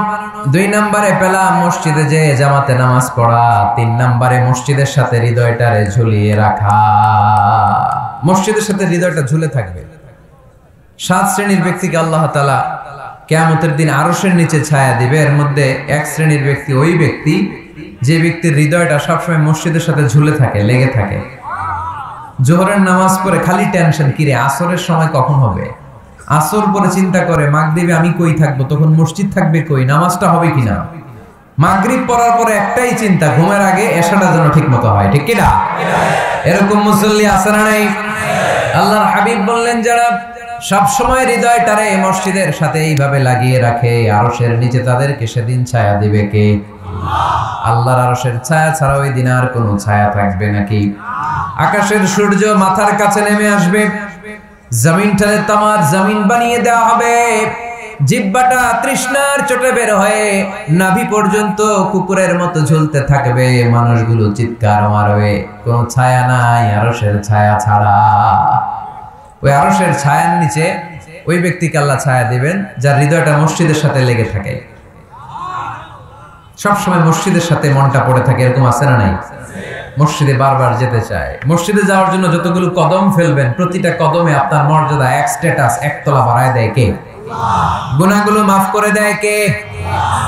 Speaker 1: 2 নম্বরে পেলাম মসজিদে যে জামাতে নামাজ পড়া, 3 নম্বরে মসজিদের সাথে হৃদয়টারে ঝুলিয়ে রাখা। মসজিদের সাথে হৃদয়টা ঝুলে থাকবে। 7 শ্রেণীর ব্যক্তিকে আল্লাহ তাআলা কিয়ামতের দিন আরশের নিচে ছায়া দিবে। এর মধ্যে 1 শ্রেণীর ব্যক্তি ওই ব্যক্তি যে ব্যক্তির হৃদয়টা সবসময় মসজিদের সাথে ঝুলে থাকে, লেগে থাকে। জোহরের নামাজ পড়ে খালি টেনশন, কিরে আসরের সময় কখন হবে। আসর পরে চিন্তা করে মাগরিবে আমি কই থাকবো, তখন মসজিদ থাকবে কই, নামাজটা হবে কিনা। মাগরিব পড়ার পরে একটাই চিন্তা, ঘুমের আগে এশাটা যেন ঠিক মতো হয়, ঠিক কিনা? এরকম মুসল্লি আছে না নাই? আল্লাহর হাবিব বললেন, যারা সব সময় হৃদয়টারে মসজিদের সাথে এইভাবে লাগিয়ে রাখে, আরশের নিচে তাদেরকে সেদিন ছায়া দিবে কে? আল্লাহর আরশের ছায়া ছাড়া ওই দিন আর কোনো ছায়া থাকবে নাকি? আকাশের সূর্য মাথার কাছে নেমে আসবে, জমিনটারে তামার জমিন বানিয়ে দেওয়া হবে। জিহ্বাটা তৃষ্ণার চোটে বের হয়ে নাভি পর্যন্ত কুকুরের মতো ঝুলতে থাকবে। মানুষগুলো চিৎকার মারবে, কোনো ছায়া নাই আরশের ছায়া ছাড়া। ওই আরশের ছায়ার নিচে ওই ব্যক্তিকে আল্লাহ ছায়া দিবেন যার হৃদয়টা মসজিদের সাথে লেগে থাকে, সবসময় মসজিদের সাথে মনটা পড়ে থাকে। এরকম আছে না নাই? মসজিদে বারবার যেতে চায়। মসজিদে যাওয়ার জন্য যতগুলো কদম ফেলবেন, প্রতিটা কদমে আপনার মর্যাদা 1 স্ট্যাটাস 1 তলা বাড়ায় দেয় কে? গুনাহগুলো মাফ করে দেয় কে?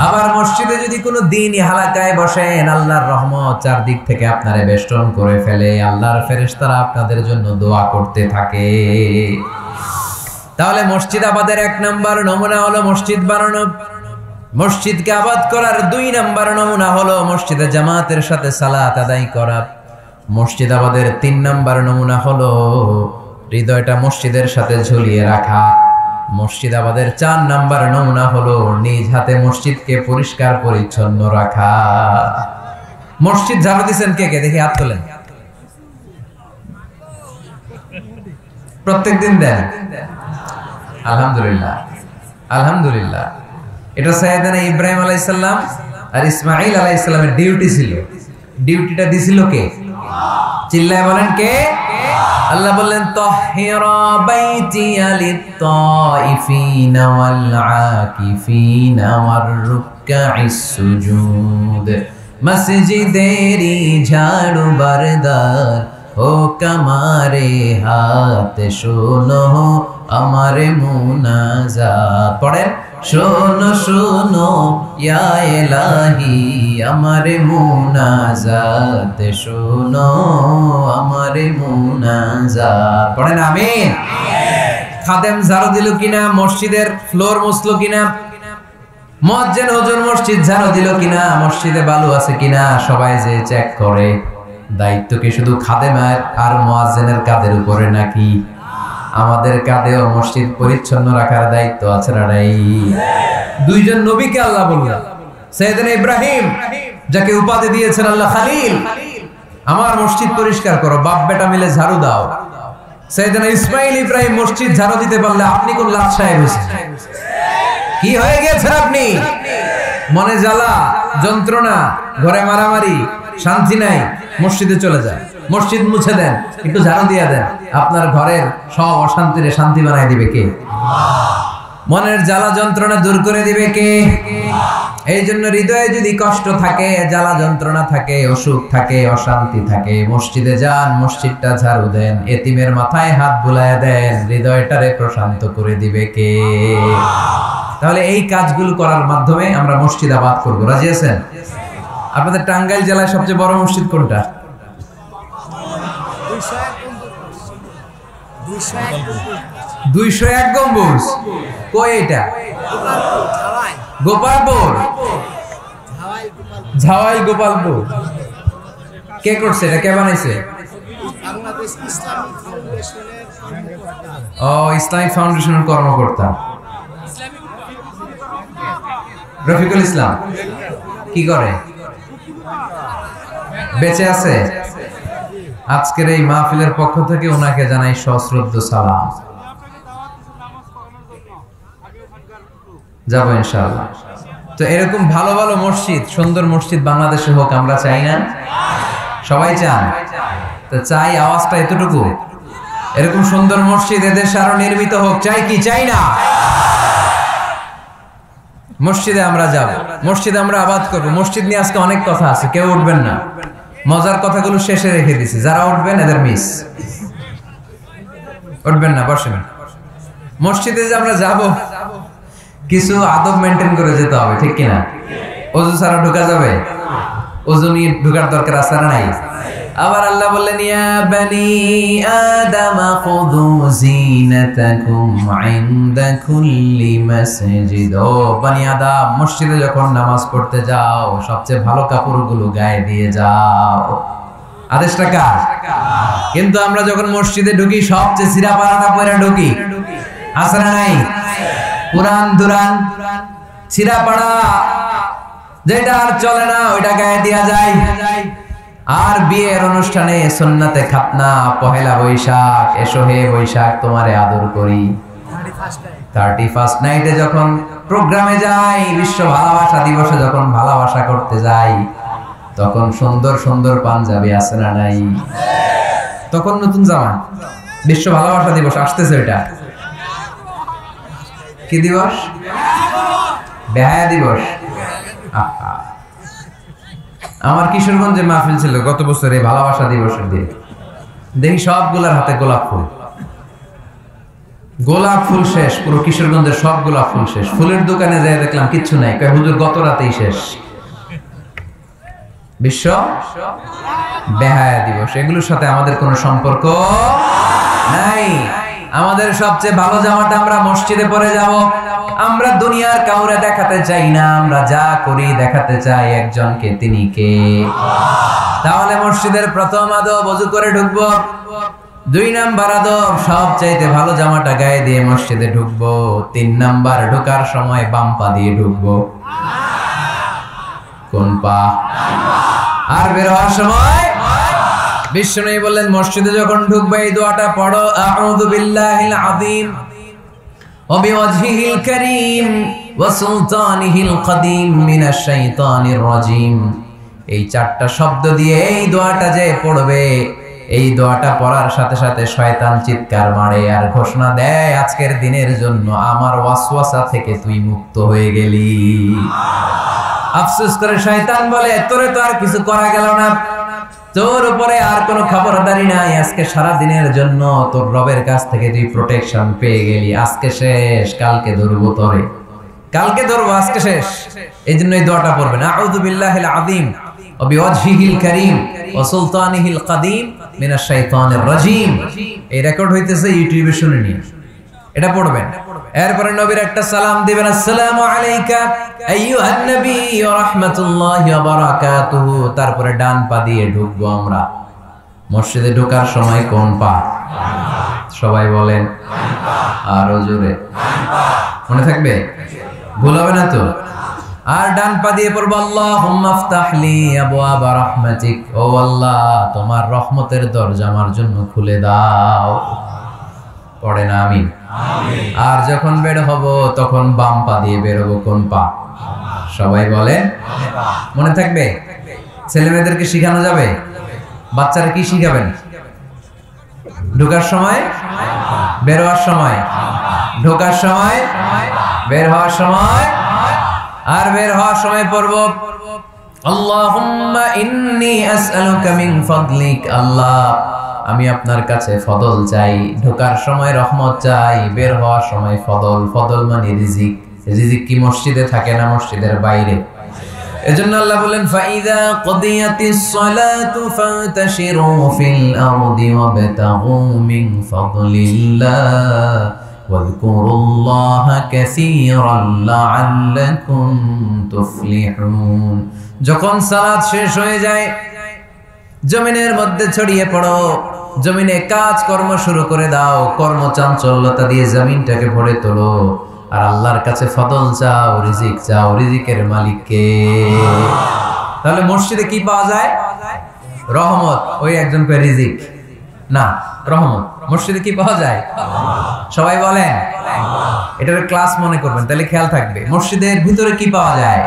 Speaker 1: আবার মসজিদে যদি কোনো দিনই হালাকায় বসেন, আল্লাহর রহমত চারদিক থেকে আপনারে বেষ্টন করে ফেলে। আল্লাহর ফেরেশতারা আপনাদের জন্য দোয়া করতে থাকে। তাহলে মসজিদ আবাদের 1 নাম্বার নমুনা হলো মসজিদ বানানো। মসজিদকে আবাদ করার 2 নাম্বার নমুনা হলো মসজিদে জামাতের সাথে সালাত আদায় করা। মসজিদ আবাদের 3 নাম্বার নমুনা হলো হৃদয়টা মসজিদের সাথে ঝুলিয়ে রাখা। মসজিদ আবাদের 4 নাম্বার নমুনা হলো নিজ হাতে মসজিদকে পরিষ্কার পরিচ্ছন্ন রাখা। মসজিদ ঝাড়ু দিচ্ছেন কে কে? দেখি হাত তোলেন। প্রত্যেকদিন দেন? আলহামদুলিল্লাহ, আলহামদুলিল্লাহ। এটা সাইয়েদনা ইব্রাহিম আলাইহিস সালাম আর ইসমাঈল আলাইহিস সালামের ডিউটি ছিল। ডিউটিটা দিছিল কে? চিল্লায় বলেন কে? আল্লাহ বললেন, তাহিরা বাইতিয়া লিত-তাইফিনা ওয়াল আকিফিনা ওয়ার রুকআইস সুজুদ। মসজিদেরি ঝাড়ু বারদার ও কামারে হাত শোনো আমারে মুনাজাত। পড়েন, শোনো শোনো ইয়া ইলাহি আমারে মুনাজাত, শোনো আমারে মুনাজাত। পড়েন আমিন। খাদেম ঝাড়ু দিল কিনা? মসজিদের ফ্লোর মুছলো কিনা? মুয়াজ্জিন হুজুর মসজিদ ঝাড়ু দিল কিনা? মসজিদে বালু আছে কিনা? সবাই যে চেক করে। দায়িত্ব কি শুধু খাদেমের আর মুয়াজ্জিনের কাঁধের উপরে নাকি আমাদের কাঁধেও মসজিদ পরিচ্ছন্ন রাখার দায়িত্ব আছে না নাই? 2 জন নবীকে আল্লাহ বললেন, সাইয়েদনা ইব্রাহিম যাকে উপাধি দিয়েছেন আল্লাহ খলিল, আমার মসজিদ পরিষ্কার করো, বাপ বেটা মিলে ঝাড়ু দাও। সাইয়েদনা ইসমাঈল ইব্রাহিম মসজিদ ঝাড়ু দিতে পারলে আপনি কোন লাট সাহেব হয়েছেন? কি হয়ে গেছেন আপনি? মনে জ্বালা, যন্ত্রণা, ঘরে মারামারি, শান্তি নাই, মসজিদে চলে যায়, মসজিদ মুছে দেন, একটু ঝাড়ু দিয়ে দেন, আপনার ঘরের সব অশান্তিরে শান্তি বানাই দিবে কে? মনের জ্বালা যন্ত্রণা দূর করে দিবে কে? এই জন্য হৃদয়ে যদি কষ্ট থাকে, জ্বালা যন্ত্রণা থাকে, অসুখ থাকে, অশান্তি থাকে, মসজিদে যান, মসজিদটা ঝাড়ু দেন, এতিমের মাথায় হাত বুলায় দেন, হৃদয়টারে প্রশান্ত করে দিবে কে? তাহলে এই কাজগুলো করার মাধ্যমে আমরা মসজিদ আবাদ করবো। রাজি আছেন? আপনাদের টাঙ্গাইল জেলায় সবচেয়ে বড় মসজিদ কোনটা? 201 গম্বুজ। কই এটা? গোপালপুর। ঝাওয়াই গোপালপুর। কে করছে এটা? কে বানাইছে? ও, ইসলামিক ফাউন্ডেশনের কর্মকর্তা রফিকুল ইসলাম। কি করে? বেঁচে আছে? আজকের এই মাহফিলের পক্ষ থেকে ওনাকে জানাই সশ্রদ্ধ সালাম। যাব ইনশাআল্লাহ। তো এরকম ভালো ভালো মসজিদ, সুন্দর মসজিদ বাংলাদেশে হোক, আমরা চাই না? সবাই চান। তো চাই, আওয়াজটা এতটুকু। এরকম সুন্দর মসজিদ এদেশে আরো নির্মিত হোক, চাই কি চাই না? মসজিদে আমরা যাব, মসজিদে আমরা আবাদ করব। মসজিদ নিয়ে আজকে অনেক কথা আছে, কেউ উঠবেন না, মজার কথাগুলো শেষে রেখে দিছি। যারা উঠবেন এদের মিস। উঠবেন না, বসেন। মসজিদে যে আমরা যাব, কিছু আদব মেনটেন করে যেতে হবে, ঠিক কিনা? ওযু ছাড়া ঢোকা যাবে? ওযু নিয়ে ঢোকার দরকার আছে না নাই? আবার আল্লাহ বললেন, ইয়া বানি আদম খুযু জিনাতাকুম ইনদা কুল্লি মাসজিদ। ও বনি আদম, মসজিদে যখন নামাজ পড়তে যাও, সবচেয়ে ভালো কাপড়গুলো গায়ে দিয়ে যাও। আদেশটা কার? কিন্তু আমরা যখন মসজিদে ঢুকি, সবচেয়ে ছিঁড়া পাড়াটা পরে ঢুকি, আছে না নাই? পুরান দুরান ছিঁড়া পাড়া, যেটা আর চলে না, ওইটা গায়ে দেয়া যায়। আর বিয়ের অনুষ্ঠানে সুন্নাতে খাতনা, পহেলা বৈশাখ, এসো হে বৈশাখ তোমারে আদর করি, 31st নাইটে যখন প্রোগ্রামে যাই, বিশ্ব ভালোবাসা দিবসে যখন ভালোবাসা করতে যাই, তখন সুন্দর সুন্দর পাঞ্জাবি আছে না নাই? তখন নতুন জামা। বিশ্ব ভালোবাসা দিবস আসতেছে, ওইটা কি দিবস? বেহায়া দিবস। আমার কিশোরগঞ্জে মাহফিল ছিল গত বছরে ভালোবাসা দিবসের দিন। দেখি সবগুলার হাতে গোলাপ ফুল। গোলাপ ফুল শেষ, পুরো কিশোরগঞ্জের সব গোলাপ ফুল শেষ। ফুলের দোকানে যাই দেখলাম কিচ্ছু নাই, কয় হুজুর গত রাতেই শেষ। বিশ্ব বেহায়া দিবস, এগুলোর সাথে আমাদের কোনো সম্পর্ক নাই। আমাদের সবচেয়ে ভালো জামাটা আমরা মসজিদে পরে যাব। আমরা দুনিয়ার কাউরে দেখাতে চাই না, আমরা যা করি দেখাতে চাই একজনকে, তিনি কে? তাহলে মসজিদের প্রথম আদব, ওযু করে ঢুকবো। 2 নাম্বার আদব, সবচাইতে ভালো জামাটা গায়ে দিয়ে মসজিদে ঢুকবো। 3 নাম্বার, ঢোকার সময় বাম পা দিয়ে ঢুকবো। কোন পা? আর বের হওয়ার সময় বিশ্বনবী বললেন, মসজিদে যখন ঢুকবে এই দোয়াটা পড়ো, আউযু বিল্লাহিল আযীম ওয়া বিওয়াজহিল কারীম ওয়া সুলতানিহিল কাদীম মিনাশ শাইতানির রাজীম। এই 4টা শব্দ দিয়ে এই দোয়াটা যে পড়বে, এই দোয়াটা পড়ার সাথে সাথে শয়তান চিৎকার মারে আর ঘোষণা দেয়, আজকের দিনের জন্য আমার ওয়াসওয়াসা থেকে তুই মুক্ত হয়ে গেলি। আফসোস করে শয়তান বলে, তোরে তো আর কিছু করা গেল না, তোর উপরে আর কোনো খবরদারি নাই, আজকে সারা দিনের জন্য তোর রবের কাছ থেকে তুই প্রোটেকশন পেয়ে গেলি। আজকে শেষ, কালকে ধরবো তোরে, কালকে ধরবো, আজকে শেষ। এই জন্য এই দোয়াটা পড়বেন, আউযু বিল্লাহিল আযীম ওয়া বিওয়াজহিল কারীম ওয়া সুলতানিহিল কাদীম মিনাশ শাইতানির রাজীম। এই রেকর্ড হইতেছে ইউটিউবে, শুনে নিন, এটা পড়বেন। এরপরে নবীর একটা সালাম দিবেন, আসসালামু আলাইকা আইয়ুহান নবী ওয়া রাহমাতুল্লাহি ওয়া বারাকাতুহু। তারপরে ডান পা দিয়ে ঢুকবো আমরা। মসজিদে ঢোকার সময় কোন পা? সবাই বলেন, আরো জোরে, মনে থাকবে, ভুল হবে না তো? আর ডান পা দিয়ে পড়বো, আল্লাহুম্মা আফতাহলি আবওয়াবা রাহমাতিক। ও আল্লাহ, তোমার রহমতের দরজা আমার জন্য খুলে দাও। পড়ে না আমিন? আর যখন বের হব তখন বাম পা দিয়ে বের হবো। কোন পা? সবাই বলে, মনে থাকবে? ছেলে মেয়েদেরকে শিখানো যাবে? বাচ্চারা কি শিখাবেন? ঢোকার সময়, বের হওয়ার সময়, ঢোকার সময়, বের হওয়ার সময়, আর বের হওয়ার সময় পড়ব আল্লাহুম্মা ইন্নী আসআলুকা মিন ফাদলিক। আল্লাহ, আমি আপনার কাছে ফদল চাই। ঢোকার সময় রহমত চাই, বের হওয়ার সময় ফদল। ফদল মানে রিজিক। রিজিক কি মসজিদে থাকে না মসজিদের বাইরে? এজন্য আল্লাহ বলেন ফাইদা কদিয়াতিস সালাতু ফান্তাশিরু ফিল আরদি ওয়াবতাগু মিন ফাদলিল্লাহ ওয়াযকুরুল্লাহা কাসীরান লাআল্লাকুম তুফলিহুন। যখন সালাত শেষ হয়ে যায়, জমিনের মধ্যে ছড়িয়ে পড়ো, জমিনে কাজ কর্ম শুরু করে দাও, কর্মচাঞ্চল্যতা দিয়ে জমিনটাকে ভরে তোলো, আর আল্লাহর কাছে ফদল চাও, রিজিক চাও। রিজিকের মালিক কে? তাহলে মসজিদে কি পাওয়া যায়? রহমত। ওই একজন পে রিজিক না, রহমত। মসজিদে কি পাওয়া যায়? সবাই বলেন, এটার ক্লাস মনে করবেন, তাহলে খেয়াল থাকবে। মসজিদের ভিতরে কি পাওয়া যায়?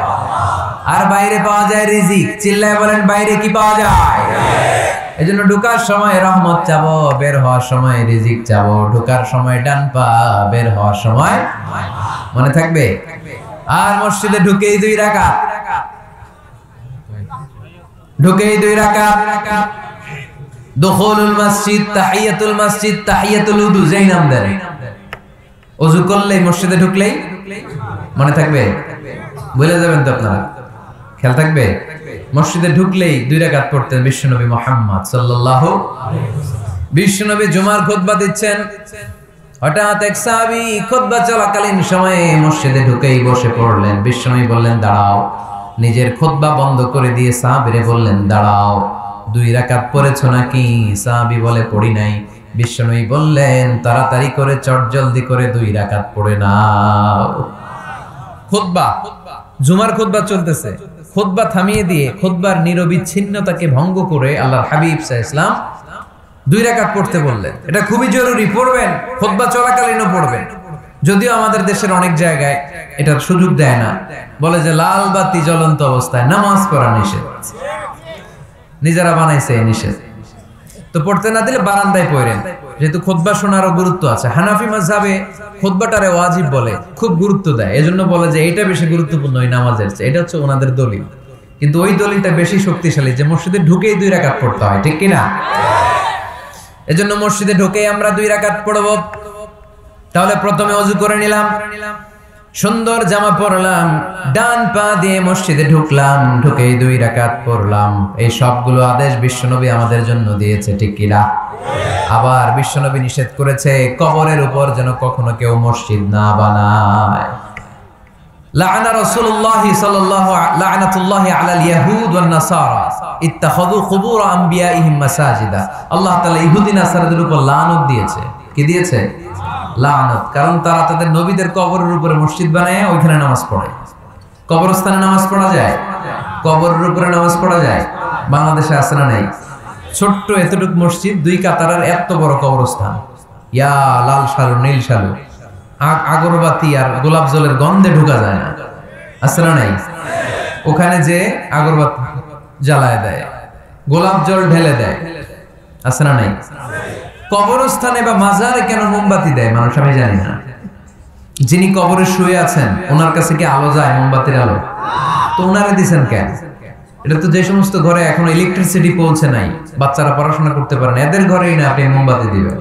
Speaker 1: আর বাইরে পাওয়া যায় রিজিক। চিল্লায় বলেন, বাইরে কি পাওয়া যায়? এজন্য ঢোকার সময় রহমত চাবো, বের হওয়ার সময় রিজিক চাবো। ঢোকার সময় ডান পা, বের হওয়ার সময়, মনে থাকবে? আর মসজিদে ঢুকেই 2 রাকাত, ঢুকেই 2 রাকাত। দুখুলুল মসজিদ, তাহিয়াতুল মসজিদ, তাহিয়াতুল উযু, যেই নাম দেন। ওযু করলেই, মসজিদে ঢুকলেই মনে থাকবে? ভুলে যাবেন তো আপনারা? খেয়াল থাকবে? মসজিদে ঢুকলেই 2 রাকাত পড়তেন বিশ্বনবী মুহাম্মদ সাল্লাল্লাহু আলাইহি ওয়াসাল্লাম। বিশ্বনবী জুমার খুতবা দিচ্ছেন, হঠাৎ এক সাহাবী খুতবা চলাকালীন সময়ে মসজিদে ঢুকেই বসে পড়লেন। বিশ্বনবী বললেন, দাঁড়াও। নিজের খুতবা বন্ধ করে দিয়ে সাহাবীরে বললেন, দাঁড়াও, 2 রাকাত পড়েছো নাকি? সাহাবী বলে, পড়ি নাই। বিশ্বনবী বললেন, তাড়াতাড়ি করে চটজলদি করে 2 রাকাত পড়ে নাও। খুতবা, জুমার খুতবা চলতেছে, খুতবা থামিয়ে দিয়ে খুতবার নিরবিচ্ছিন্নতাকে ভঙ্গ করে আল্লাহর হাবিব সাল্লাল্লাহু আলাইহি ওয়াসাল্লাম 2 রাকাত পড়তে বললেন। এটা খুবই জরুরি, পড়বেন, খুতবা চলাকালীনও পড়বেন। যদিও আমাদের দেশের অনেক জায়গায় এটার সুযোগ দেয় না, বলে যে লাল বাতি জ্বলন্ত অবস্থায় নামাজ পড়া নিষেধ। নিজেরা বানাইছে নিষেধ, তো পড়তে না দিলে বারান্দায় পড়েন, যেহেতু খুতবা শোনারও গুরুত্ব আছে। হানাফি মাযহাবে খুতবাটারে ওয়াজিব বলে, খুব গুরুত্ব দেয়। এজন্য বলে যে এটা বেশি গুরুত্বপূর্ণ ওই নামাজের চেয়ে। এটা হচ্ছে ওনাদের দলিল, কিন্তু ওই দলিলটা বেশি শক্তিশালী যে মসজিদে ঢুকেই 2 রাকাত পড়তে হয়, ঠিক কি না? এজন্য মসজিদে ঢুকেই আমরা 2 রাকাত পড়ব। তাহলে প্রথমে ওযু করে নিলাম, সুন্দর জামা পরলাম, ডান পা দিয়ে মসজিদে ঢুকলাম, ঢুকেই 2 রাকাত পড়লাম। এই সবগুলো আদেশ বিশ্বনবী আমাদের জন্য দিয়েছে, ঠিক কি না? আবার বিশ্বনবী নিষেধ করেছে কবরের উপর যেন কখনো কেউ মসজিদ না বানায়। লাআনা রাসূলুল্লাহি সাল্লাল্লাহু লাআনাতুল্লাহি আলাল ইয়াহুদ ওয়ান নাসারা ইত্তাখাযু কুবুর আমবিয়াইহিম মাসাজিদা। আল্লাহ তাআলা ইহুদি নাসারাদের উপর লানত দিয়েছে। কি দিয়েছে? লানত। কারণ তারা তাদের নবীদের কবরের উপরে মসজিদ বানায়, ওইখানে নামাজ পড়ে। কবরস্থানে নামাজ পড়া যায়? কবরের উপরে নামাজ পড়া যায়? বাংলাদেশে আছে না নাই? ছোট্ট এতটুক মসজিদ, 2 কাতারের এত বড় কবরস্থান। ইয়া লাল শালু, নীল শালু, আগরবাতি আর গোলাপ জলের গন্ধে ঢোকা যায় না, আছে না নাই? ওখানে যে আগরবাতি জ্বালায় দেয়, গোলাপ জল ঢেলে দেয়, আছে না নাই? কবরস্থানে বা মাজারে কেন মোমবাতি দেয় মানুষ আমি জানি না। যিনি কবরে শুয়ে আছেন ওনার কাছে কি আলো যায়? মোমবাতির আলো তো ওনারে দিছেন কেন? এটা তো যে সমস্ত ঘরে এখনো ইলেকট্রিসিটি পৌঁছে নাই, বাচ্চারা পড়াশোনা করতে পারে না, এদের ঘরেই না আপনি মোমবাতি দিবেন।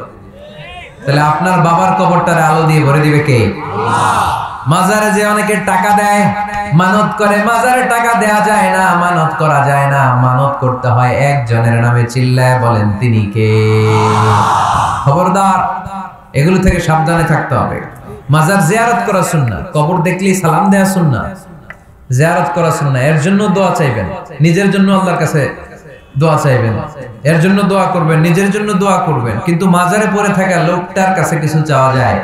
Speaker 1: তাহলে আপনার বাবার কবরটারে আলো দিয়ে ভরে দিবে কে? মাজারে যে অনেকে টাকা দেয়, মানত করে, মাজারে টাকা দেয়া যায় না, মানত করা যায় না, মানত করতে হয় একজনের নামে। চিল্লায় বলেন তিনি কে? খবরদার, এগুলো থেকে সাবধানে থাকতে হবে। মাজার জিয়ারত করা সুন্নাত, কবর দেখলেই সালাম দেয়া সুন্নাত, জিয়ারত করা সুন্নাত। এর জন্য দোয়া চাইবেন, নিজের জন্য আল্লাহর কাছে দোয়া চাইবেন, এর জন্য দোয়া করবেন, নিজের জন্য দোয়া করবেন। কিন্তু মাজারে পড়ে থাকা লোকটার কাছে কিছু চাওয়া যায়?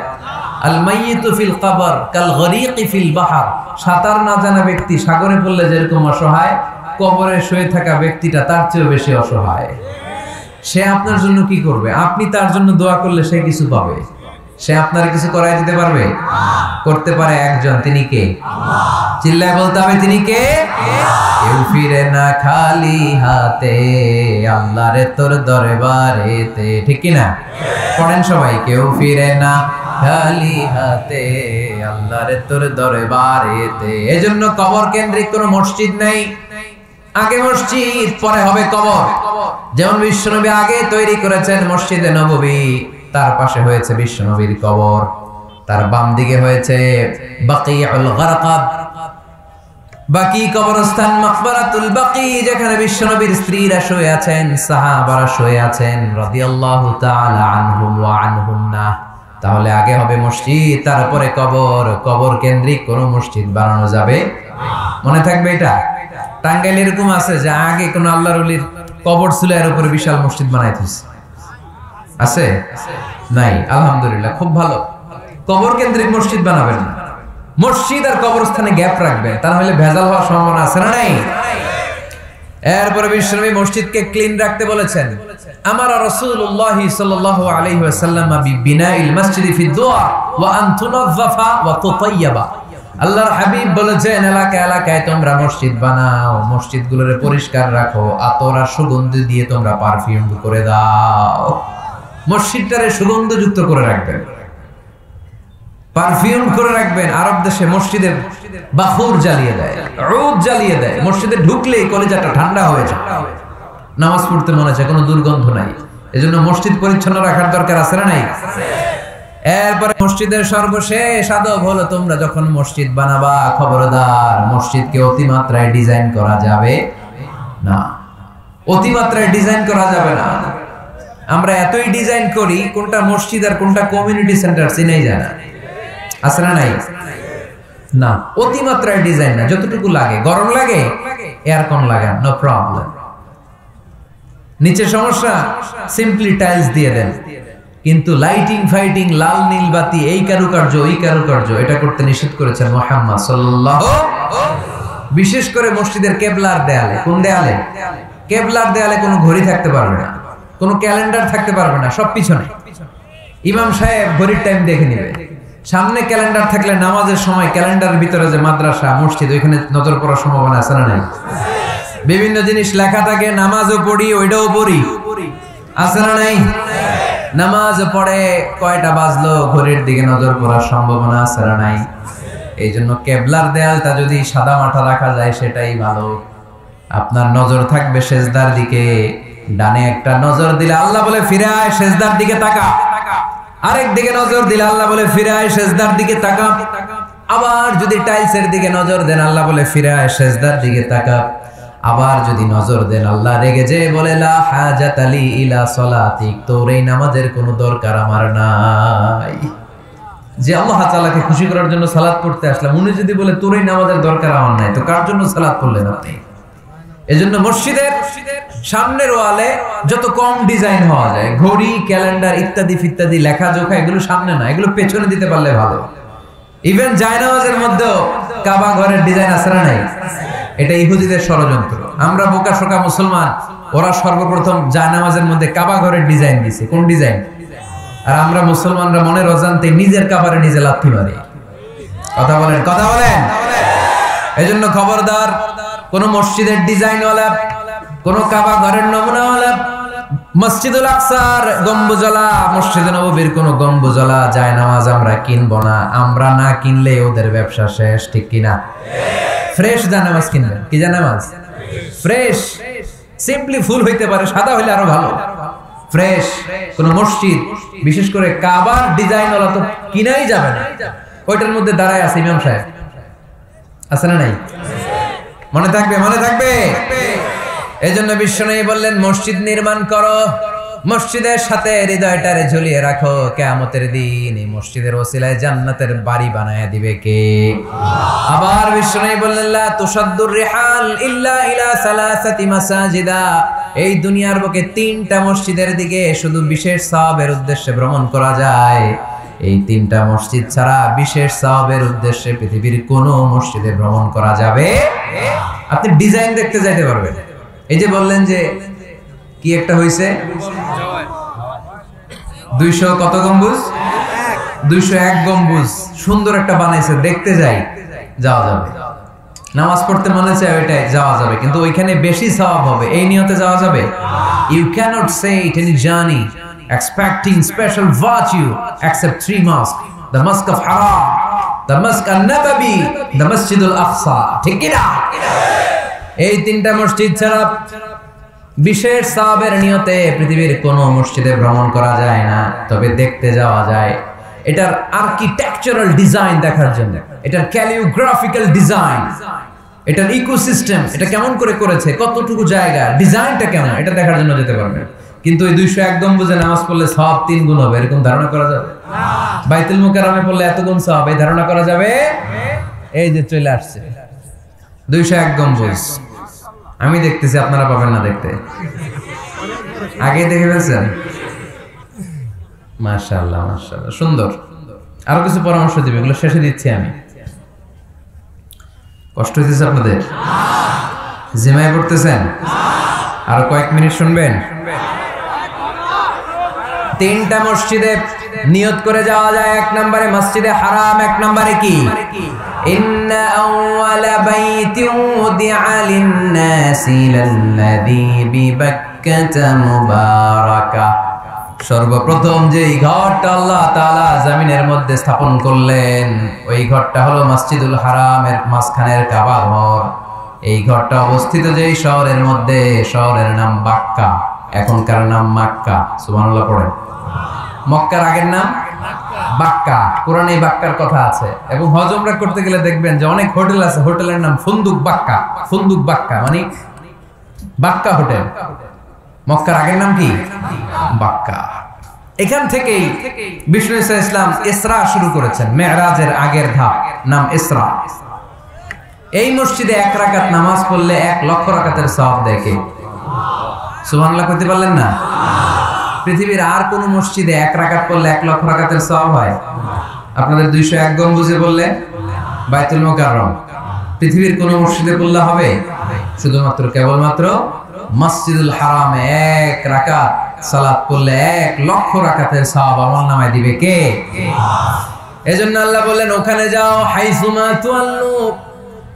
Speaker 1: আল মাইয়িতু ফিল কবর কাল গরীকি ফিল বাহর। সাঁতার না জানা ব্যক্তি সাগরে পড়লে যেরকম অসহায়, কবরে শুয়ে থাকা ব্যক্তিটা তার চেয়েও বেশি অসহায়। সে আপনার জন্য কি করবে? আপনি তার জন্য দোয়া করলে সে কিছু পাবে, সে আপনার কিছু করাই দিতে পারবে? করতে পারে একজন, তিনি কে? চিল্লায় বলতে হবে তিনি কে? কেউ ফিরে না খালি হাতে, আল্লাহরে তোর দরবারেতে, ঠিক কি না? পড়েন সবাই, কেউ ফিরে না খালি হাতে, আল্লাহরে তোর দরবারেতে। এজন্য কবর কেন্দ্রিক কোনো মসজিদ নেই। আগে মসজিদ, পরে হবে কবর। যেমন বিশ্বনবী আগে তৈরি করেছেন মসজিদে নববী, তার পাশে হয়েছে বিশ্বনবীর কবর, তার বাম দিকে হয়েছে বাকিউল গারকাদ, বাকি কবরস্থান, মাকবারাতুল বাকি, যেখানে বিশ্বনবীর স্ত্রীরা শুয়ে আছেন, সাহাবারা শুয়ে আছেন রাদিয়াল্লাহু তাআলা আনহুম ওয়া আনহুন্না। তাহলে আগে হবে মসজিদ, তারপরে কবর। কবর কেন্দ্রিক কোন মসজিদ বানানো যাবে মনে থাকবে এটা? টাঙ্গাইল এরকম আছে যে আগে কোন আল্লাহর ওলির কবর ছিল, এর উপরে বিশাল মসজিদ বানাইতেছে, আছে? নাই, আলহামদুলিল্লাহ, খুব ভালো। কবর কেন্দ্রিক মসজিদ বানাবেন না, মসজিদ আর কবরস্থানে গ্যাপ রাখবেন, তা নাহলে ভেজাল হওয়ার সম্ভাবনা আছে না নাই? এরপরে বিশ্বনবী মসজিদকে ক্লিন রাখতে বলেছেন। আমারা রাসূলুল্লাহ সাল্লাল্লাহু আলাইহি ওয়াসাল্লাম বিবিনাইল মসজিদি ফি দুআ ওয়া আন তুনাযযাফা ওয়া তুতায়্যাবা। আল্লাহর হাবিব বলেছেন, এলাকায় এলাকায় তোমরা মসজিদ বানাও, মসজিদগুলোরে পরিষ্কার রাখো, আতর আর সুগন্ধি দিয়ে তোমরা পারফিউম করে দাও, মসজিদটারে সুগন্ধযুক্ত করে রাখবেন, পারফিউম করে রাখবেন। আরব দেশে মসজিদে বাখুর জ্বালিয়ে দেয়, উদ জ্বালিয়ে দেয়, মসজিদে ঢুকলেই কলিজাটা ঠান্ডা হয়ে যায়, নামাজ পড়তে মনে চায়, কোনো দুর্গন্ধ নাই। এজন্য মসজিদ পরিচ্ছন্ন রাখার দরকার আছে না নাই? এরপরে মসজিদের সর্বশেষ আদব হলো, তোমরা যখন মসজিদ বানাবা, খবরদার মসজিদকে অতিমাত্রায় ডিজাইন করা যাবে না, অতিমাত্রায় ডিজাইন করা যাবে না। আমরা এতই ডিজাইন করি, কোনটা মসজিদ আর কোনটা কমিউনিটি সেন্টার চিনাই যায় না, আছে না নাই? না, অতিমাত্রায় ডিজাইন না, যতটুকু লাগে। গরম লাগে, এয়ারকন লাগান, নো প্রবলেম। নিচে সমস্যা, সিম্পলি টাইলস দিয়ে দেন। কিন্তু লাইটিং ফাইটিং, লাল নীল বাতি, এই কারুকার্য ওই কারুকার্য, এটা করতে নিষেধ করেছেন মুহাম্মদ সাল্লাল্লাহু। বিশেষ করে মসজিদের কেবলার দেয়ালে। কোন দেয়ালে? কেবলার দেয়ালে কোনো ঘড়ি থাকতে পারবে না, কোনো ক্যালেন্ডার থাকতে পারবে না, সব পিছনে। ইমাম সাহেব ঘড়ির টাইম দেখে নেবে। সামনে ক্যালেন্ডার থাকলে নামাজের সময় ক্যালেন্ডারের ভিতরে যে মাদ্রাসা, মসজিদ, ওইখানে নজর পড়ার সম্ভাবনা আছে না নাই? বিভিন্ন জিনিস লেখা থাকে, নামাজও পড়ি, ওইটাও পড়ি, আছে না নাই? নামাজ পড়ে কয়টা বাজলো, ঘড়ির দিকে নজর পড়ার সম্ভাবনা আছে না নাই? এই জন্য কেবলার দেয়ালটা যদি সাদা মাঠা রাখা যায় সেটাই ভালো। আপনার নজর থাকবে সেজদার দিকে, ডানে একটা নজর দিলে আল্লাহ বলে ফিরে আয়, সেজদার দিকে তাকা। আরেক দিকে নজর দিলে আল্লাহ বলে ফিরে আয়, সেজদার দিকে তাকা। আবার যদি টাইলসের দিকে নজর দেন, আল্লাহ বলে ফিরে আয়, সেজদার দিকে তাকা। আবার যদি নজর দেন, আল্লাহ রেগে যে বলে লা হাজাতা লি ইলা সলাতিক, তোর এই নামাজের কোনো দরকার আমার নাই। যে আল্লাহ তাআলাকে খুশি করার জন্য সালাত পড়তে আসলাম, উনি যদি বলে তোর এই নামাজের দরকার আমার নাই, তো কার জন্য সালাত পড়লেন আপনি? এজন্য মসজিদের সামনের ওয়ালে যত কম ডিজাইন হওয়া যায়, ঘড়ি, ক্যালেন্ডার ইত্যাদি ইত্যাদি, লেখাজোখা, এগুলো সামনে না, এগুলো পেছনে দিতে পারলে ভালো। ইভেন জায়নামাজের মধ্যেও কাবা ঘরের ডিজাইন আছে না নাই? এটা ইহুদিদের ষড়যন্ত্র। আমরা বোকা শোকা মুসলমান, ওরা সর্বপ্রথম জায়নামাজের মধ্যে কাবা ঘরের ডিজাইন দিছে। কোন ডিজাইন? আর আমরা মুসলমানরা মনের অজান্তে নিজের কাবারে নিজে লাথি মারি। কথা বলেন, কথা বলেন। এজন্য খবরদার, কোন মসজিদের ডিজাইনওয়ালা, কোন কাবা ঘরের নমুনাওয়ালা, মসজিদুল আকসার গম্বুজওয়ালা, মসজিদে নববীর কোন গম্বুজওয়ালা জায়নামাজ আমরা কিনবো না। আমরা না কিনলে ওদের ব্যবসা শেষ, ঠিক কিনা? ফ্রেশ জায়নামাজ কিনবেন। কি জায়নামাজ? ফ্রেশ। সিম্পলি ফুল হইতে পারে, সাদা হইলে আরো ভালো। ফ্রেশ কোন মসজিদ, বিশেষ করে কাবার ডিজাইনওয়ালা তো কিনাই যাবে না। ওইটার মধ্যে দাঁড়ায় আছে ইমাম সাহেব, আছে না নাই? মনে থাকবে, মনে থাকবে। এজন্য বিশ্বনবী বললেন, মসজিদ নির্মাণ করো, মসজিদের সাথে হৃদয়টারে ঝুলিয়ে রাখো। কিয়ামতের দিন এই মসজিদের ওসিলায় জান্নাতের বাড়ি বানায়া দিবে কে? আবার বিশ্বনবী বললেন, লা তুসাদ্দুর রিহাল ইল্লা ইলা সালাসাতি মাসাজিদা। এই দুনিয়ার বুকে 3টা মসজিদের দিকে শুধু বিশেষ সওয়াবের উদ্দেশ্যে ভ্রমণ করা যায়। এই 3টা মসজিদ ছাড়া বিশেষ সওয়াবের উদ্দেশ্যে পৃথিবীর কোনো মসজিদে ভ্রমণ করা যাবে। আপনি ডিজাইন দেখতে যাইতে পারবেন। এই যে বললেন যে কি একটা হইছে 200 কত গম্বুজ? 201 গম্বুজ সুন্দর একটা বানাইছে, দেখতে যাই, যাওয়া যাবে। নামাজ পড়তে মনে চায় ওইটাই যাওয়া যাবে, কিন্তু ওইখানে বেশি সওয়াব হবে, এই নিয়তে যাওয়া যাবে? You cannot say it any journey expecting special virtue except 3 mosques, the mosque of Haram, the mosque an-Nabawi, the Masjid al-Aqsa, ঠিক কি না? এই তিনটা মসজিদ ছাড়া বিশেষ সওয়াবের নিয়তে পৃথিবীর কোনো মসজিদে ভ্রমণ করা যায় না, তবে দেখতে যাওয়া যায়। এটার আর্কিটেকচারাল ডিজাইন দেখার জন্য, এটার ক্যালিওগ্রাফিক্যাল ডিজাইন, এটার ইকোসিস্টেম, এটা কেমন করে করেছে, কতটুকু জায়গা, ডিজাইনটা কেমন, এটা দেখার জন্য যেতে পারবেন। কিন্তু এই 201 গম্বুজে নামাজ পড়লে সওয়াব 3 গুণ হবে, এরকম ধারণা করা যাবে? বাইতুল মুকাররমে পড়লে এত গুণ সওয়াব, এই ধারণা করা যাবে? এই যে চলে আসছে 201 গম্বুজ, আমি দেখতেছি, আপনারা পাবেন না দেখতে, আগে দেখে ফেলছেন? মাশাআল্লাহ মাশাআল্লাহ, সুন্দর। আরো কিছু পরামর্শ দিবে, এগুলো শেষে দিচ্ছি আমি। কষ্ট হইতেছে আপনাদের? জিমায় পড়তেছেন? আরো কয়েক মিনিট শুনবেন? 3টা মসজিদে নিয়ত করে যাওয়া যায়। 1 নম্বরে মসজিদে হারাম, 1 নম্বরে কি? ইন্না আউওয়ালা বাইতিন উদিআ লিন-নাসি লাল্লাযী বিবাক্কাতা মুবারাকা। সর্বপ্রথম যে ঘরটা আল্লাহ তাআলা জমিনের মধ্যে স্থাপন করলেন, ওই ঘরটা হলো মসজিদুল হারামের মাঝখানের কাবা ঘর। এই ঘরটা অবস্থিত যেই শহরের মধ্যে, শহরের নাম বাক্কা, এখনকার নাম মক্কা। সুবহানাল্লাহ পড়েন। মক্কার আগের নাম বাক্কা, কোরআনে বাক্কার কথা আছে। এবং হজ উমরা করতে গেলে দেখবেন যে অনেক হোটেল আছে, হোটেলের নাম ফুন্দুক বাক্কা। ফুন্দুক বাক্কা মানে বাক্কা হোটেল। মক্কার আগের নাম কি? বাক্কা। এখান থেকেই বিষ্ণু ঈসা ইসলাম ইসরা শুরু করেছেন, মেরাজের আগের ধাপ, নাম ইসরা। এই মসজিদে 1 রাকাত নামাজ পড়লে 1 লক্ষ রাকাতের সওয়াব দেয় কে? সুবহানাল্লাহ কইতে পারলেন না? পৃথিবীর আর কোন মসজিদে 1 রাকাত পড়লে 1 লক্ষ রাকাতের সওয়াব হয়? আপনাদের 201 গম্বুজে বললে, বাইতুল মুকাররম, পৃথিবীর কোন মসজিদে পড়লে হবে? শুধুমাত্র কেবলমাত্র মসজিদুল হারামে 1 রাকাত সালাত পড়লে 1 লক্ষ রাকাতের সওয়াব আমলনামায় দিবে কে? এজন্য আল্লাহ বললেন, ওখানে যাও, হাইসুমা তুআল্লু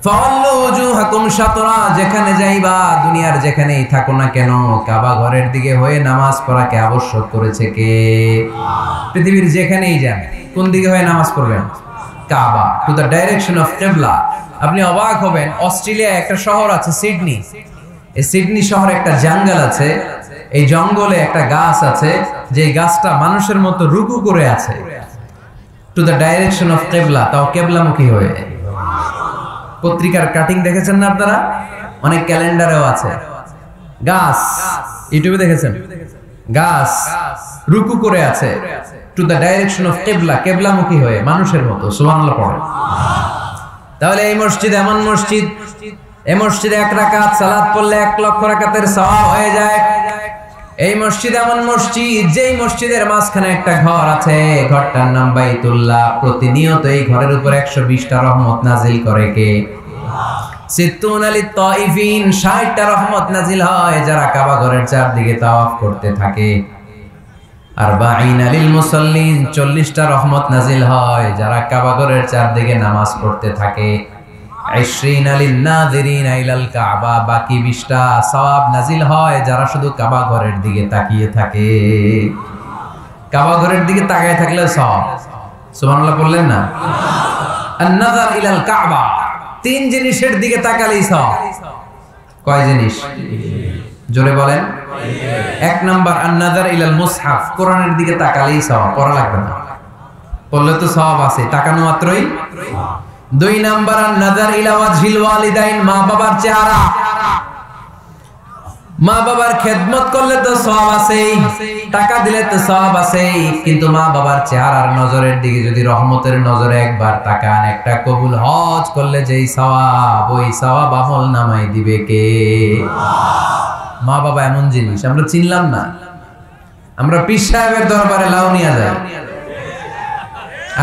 Speaker 1: ফাওয়াল্লু ওজুহাকুম শাতরা, যেখানে যাইবা, দুনিয়ার যেখানেই থাকো না কেন, কাবা ঘরের দিকে হয়ে নামাজ পড়াকে আবশ্যক করেছে কে? পৃথিবীর যেখানেই যান, কোন দিকে হয়ে নামাজ পড়বেন? কাবা, টু দ্য ডাইরেকশন অফ কিবলা। আপনি অবাক হবেন, অস্ট্রেলিয়ায় একটা শহর আছে সিডনি। এই সিডনি শহরে একটা জঙ্গল আছে, এই জঙ্গলে একটা গাছ আছে, যে গাছটা মানুষের মতো রুকু করে আছে, টু দ্য ডাইরেকশন অফ কিবলা, তাও কিবলামুখী হয়ে। পত্রিকার কাটিং দেখেছেন না আপনারা? অনেক ক্যালেন্ডারেও আছে। গাছ, ইউটিউবে দেখেছেন? গাছ রুকু করে আছে, টু দ্য ডাইরেকশন অফ কিবলা, কিবলামুখী হয়ে, মানুষের মতো। সুবহানাল্লাহ পড়ে। তাহলে এই মসজিদ এমন মসজিদ, এই মসজিদে 1 রাকাত সালাত পড়লে 1 লক্ষ রাকাতের সওয়াব হয়ে যায়। এই মসজিদ এমন মসজিদ, যেই মসজিদের মাঝখানে একটা ঘর আছে, ঘরটার নাম বাইতুল্লাহ। প্রতিনিয়ত এই ঘরের উপর 120টা রহমত নাজিল করে কে? সিত্তুনা লিত-তাইফিন, 60টা রহমত নাজিল হয় যারা কাবা ঘরের চারদিকে তাওয়াফ করতে থাকে। আরবাঈনা লিল মুসাল্লিন, 40টা রহমত নাজিল হয় যারা কাবা ঘরের চারদিকে নামাজ পড়তে থাকে। 20 লিন-নাযিরিনা ইলাল কাবা, বাকি 20টা সওয়াব নাজিল হয় যারা শুধু কাবা ঘরের দিকে তাকিয়ে থাকে। কাবা ঘরের দিকে তাকিয়ে থাকলে সওয়াব। সুবহানাল্লাহ বললেন না? আন-নাযার ইলাল কাবা, 3 জিনিসের দিকে তাকালেই সওয়াব। কয় জিনিস? জোরে বলেন। 1 নাম্বার আন-নাযার ইলাল মুসহাফ, কোরআনের দিকে তাকালেই সওয়াব, পড়া লাগবে না, পড়লে তো সওয়াব আছে, তাকানো মাত্রই। 2 নাম্বার আন-নাযার ইলা ওয়াজহিল ওয়ালিদাইন, মা বাবার চেহারা। মা বাবার খেদমত করলে তো সওয়াব আছেই, টাকা দিলে তো সওয়াব আছেই, কিন্তু মা বাবার চেহারার নজরের দিকে যদি রহমতের নজরে একবার তাকান, একটা কবুল হজ করলে যেই সওয়াব, ওই সওয়াব আমল নামায় দিবে কে? মা বাবা এমন জিনিস আমরা চিনলাম না। আমরা পীর সাহেবের দরবারে লাউ নিয়ে যাই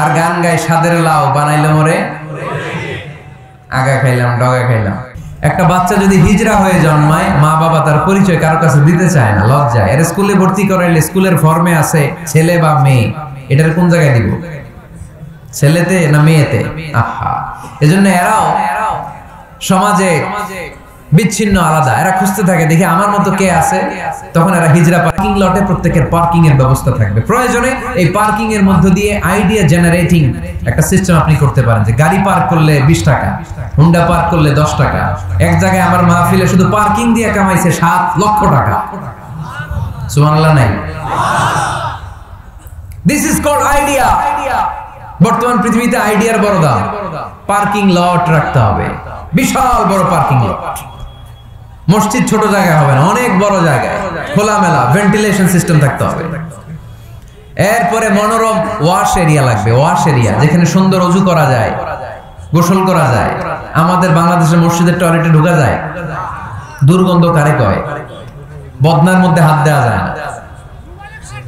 Speaker 1: আর গান গাই, স্বাদের লাউ বানাইলে মরে, আগা খাইলাম ডগা খাইলাম। একটা বাচ্চা যদি হিজরা হয়ে জন্মায়, মা বাবা তার পরিচয় কারো কাছে দিতে চায় না, লজ্জায়। এর স্কুলে ভর্তি করাইলে স্কুলের ফর্মে আছে ছেলে বা মেয়ে, এটার কোন জায়গায় দিব? ছেলেতে না মেয়েতে? আহা, এজন্য এরাও সমাজে বিচ্ছিন্ন, আলাদা। এরা খুঁজতে থাকে দেখি আমার মতো কে আছে। তখন এরা হিজরা পার্কিং লটে প্রত্যেকের পার্কিং এর ব্যবস্থা থাকবে। প্রয়োজনে এই পার্কিং এর মধ্য দিয়ে আইডিয়া জেনারেটিং একটা সিস্টেম আপনি করতে পারেন, যে গাড়ি পার্ক করলে 20 টাকা, হুন্ডা পার্ক করলে 10 টাকা। এক জায়গায় আমার মাহফিলে শুধু পার্কিং দিয়ে কামাইছে 7 লক্ষ টাকা। সুবহানাল্লাহ নাই? This is called idea. বর্তমান পৃথিবীতে আইডিয়ার বড় দাম। পার্কিং লট রাখতে হবে, বিশাল বড় পার্কিং লট। মসজিদ ছোট জায়গায় হবে না, অনেক বড় জায়গায় খোলামেলা ভেন্টিলেশন সিস্টেম থাকতে হবে। এরপরে মনোরম ওয়াশ এরিয়া লাগবে, ওয়াশ এরিয়া যেখানে সুন্দর ওযু করা যায়, গোসল করা যায়। আমাদের বাংলাদেশের মসজিদের টয়লেটে ঢোকা যায়, দুর্গন্ধ কারে কয়? বদনার মধ্যে হাত দেওয়া যায় না,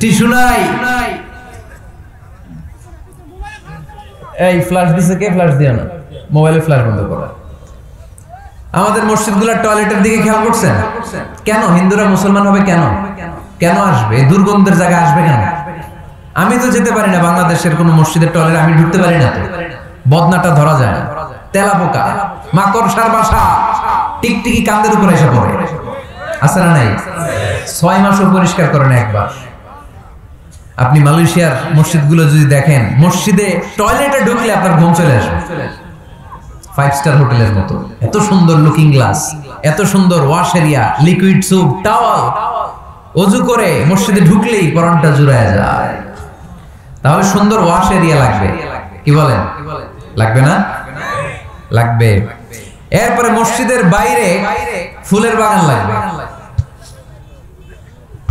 Speaker 1: টিস্যু নাই। এই ফ্ল্যাশ দিছে কে? ফ্ল্যাশ দিও না, মোবাইলে ফ্ল্যাশ বন্ধ করো। আমাদের মসজিদগুলোর টয়লেটের দিকে খেয়াল করছেন? কেন হিন্দুরা মুসলমান হবে? কেন কেন আসবে? এই দুর্গন্ধের জায়গায় আসবে কেন? আমি তো যেতে পারি না বাংলাদেশের কোন মসজিদের টয়লেটে, আমি ঢুকতে পারি না। তো বদনাটা ধরা যায় না, তেলাপোকা, মাকড়সার বাসা, টিকটিকি কান্দের উপরে এসে পড়ে। আছে না নাই? 6 মাসও পরিষ্কার করে না একবার। আপনি মালয়েশিয়ার মসজিদগুলো যদি দেখেন, মসজিদে টয়লেটে ঢুকলে আপনার ঘুম চলে আসবে। 5 স্টার হোটেলের মতো, এত সুন্দর লুকিং গ্লাস, এত সুন্দর wash area, liquid soup, towel. ওযু করে মসজিদে ঢুকলেই পরানটা জুড়ায় যায়। তাহলে সুন্দর ওয়াশ এরিয়া লাগবে, কি বলেন? লাগবে না? লাগবে। এরপরে মসজিদের বাইরে ফুলের বাগান লাগবে।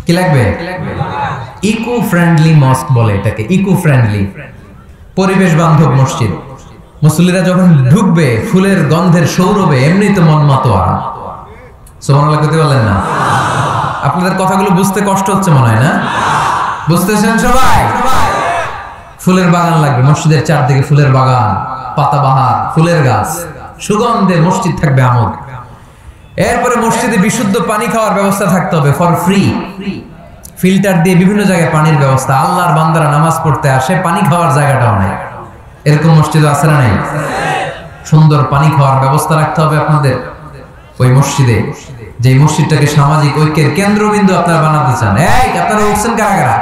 Speaker 1: কি লাগবে? ইকো ফ্রেন্ডলি মস্ক বলে এটাকে, ইকো ফ্রেন্ডলি, পরিবেশ বান্ধব মসজিদ। মুসল্লিরা যখন ঢুকবে ফুলের গন্ধের সৌরভে এমনি তো মন মাতোয়ারা। সুবহানাল্লাহ কইতে বলেন না? আপনাদের কথাগুলো বুঝতে কষ্ট হচ্ছে মনে হয় না? বুঝতেছেন সবাই? ফুলের বাগান লাগবে, মসজিদের চারদিকে ফুলের বাগান, পাতাবাহার, ফুলের গাছ, সুগন্ধে মসজিদ থাকবে আমোদ। এরপরে মসজিদে বিশুদ্ধ পানি খাওয়ার ব্যবস্থা থাকতে হবে, ফর ফ্রি। ফিল্টার দিয়ে বিভিন্ন জায়গায় পানির ব্যবস্থা। আল্লাহর বান্দারা নামাজ পড়তে আসে, পানি খাওয়ার জায়গাটাও নাই। এরকম মসজিদ আছে না নাই? সুন্দর পানি খাওয়ার ব্যবস্থা রাখতে হবে আপনাদের ওই মসজিদে, যে মসজিদটাকে সামাজিক ঐক্যের কেন্দ্রবিন্দু আপনারা বানাতে চান। এই আপনারা উঠছেন কারা কারা?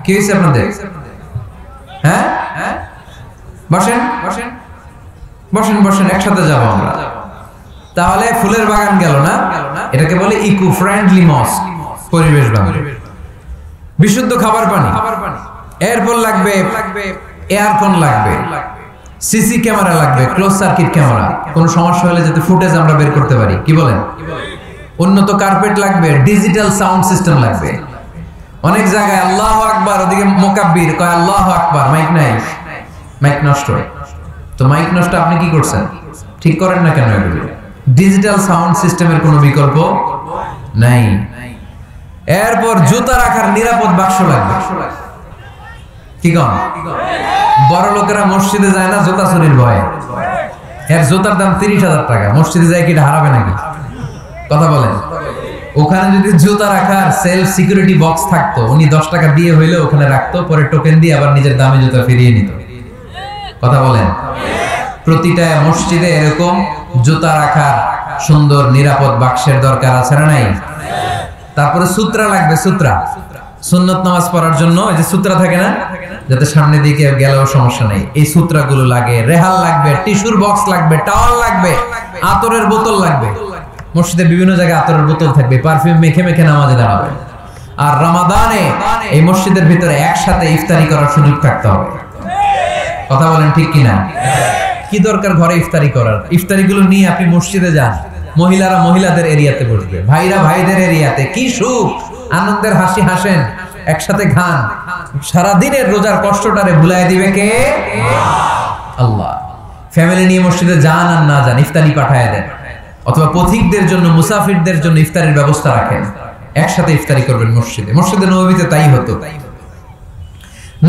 Speaker 1: কি হয়েছে আপনাদের? হ্যাঁ, বসেন বসেন বসেন বসেন, একসাথে যাবো আমরা। তাহলে ফুলের বাগান গেল না, এটাকে বলে ইকো ফ্রেন্ডলি মস্ক, পরিবেশ বান্ধব। বিশুদ্ধ খাবার পানি, এরপর লাগবে এয়ারকন, লাগবে সিসি ক্যামেরা, লাগবে ক্লোজ সার্কিট ক্যামেরা, কোন সমস্যা হলে যাতে ফুটেজ আমরা বের করতে পারি। কি বলেন? উন্নত কার্পেট লাগবে, ডিজিটাল সাউন্ড সিস্টেম লাগবে। অনেক জায়গায় আল্লাহু আকবার, ওদিকে মুকাব্বির কয় আল্লাহু আকবার, মাইক নাই, মাইক নষ্ট। তো মাইক নষ্ট, আপনি কি করছেন? ঠিক করেন না কেন? এগুলো ডিজিটাল সাউন্ড সিস্টেমের কোনো বিকল্প নাই। এরপর জুতা রাখার নিরাপদ বাক্স লাগবে। কি কন? বড় লোকেরা মসজিদে যায় না জুতা চুরির ভয়ে। এর জুতার দাম 30,000 টাকা। মসজিদে যায় কি এটা হারাবে নাকি? কথা বলেন। ওখানে যদি জুতা রাখার সেলফ সিকিউরিটি বক্স থাকতো, উনি 10 টাকা দিয়ে হইলে ওখানে রাখতো, পরে টোকেন দিয়ে আবার নিজের দামে জুতা ফিরিয়ে নিত। কথা বলেন। প্রতিটা মসজিদে এরকম জুতা রাখার সুন্দর নিরাপদ বাক্সের দরকার আছে না নাই? তারপরে সূত্রা লাগবে, সূত্রা সুন্নত নামাজ পড়ার জন্য এই যে সূত্রা থাকে না, যাতে সামনে দিকে গেলেও সমস্যা নেই, এই সূত্রাগুলো লাগে। রেহাল লাগবে, টিস্যুর বক্স লাগবে, টাওয়াল লাগবে, আতরের বোতল লাগবে। মসজিদে বিভিন্ন জায়গায় আতরের বোতল থাকবে, পারফিউম মেখে মেখে নামাজে দাঁড়াবে। আর রমাদানে এই মসজিদের ভিতরে একসাথে ইফতারি করার সুযোগ থাকতে হবে। কথা বলেন ঠিক কিনা? কি দরকার ঘরে ইফতারি করার? ইফতারিগুলো নিয়ে আপনি মসজিদে যান, মহিলারা মহিলাদের এরিয়াতে বসবে, ভাইরা ভাইদের এরিয়াতে। কি সুখ, আনন্দের হাসি হাসেন, একসাথে খান। সারাদিনের রোজার কষ্টটারে ভুলাই দিবে কে? আল্লাহ। ফ্যামিলি নিয়ে মসজিদে যান আর না যান, ইফতারি পাঠায় দেন, অথবা পথিকদের জন্য, মুসাফিরদের জন্য ইফতারির ব্যবস্থা রাখেন। একসাথে ইফতারি করবেন মসজিদে। মসজিদে নববীতে তাই হতো।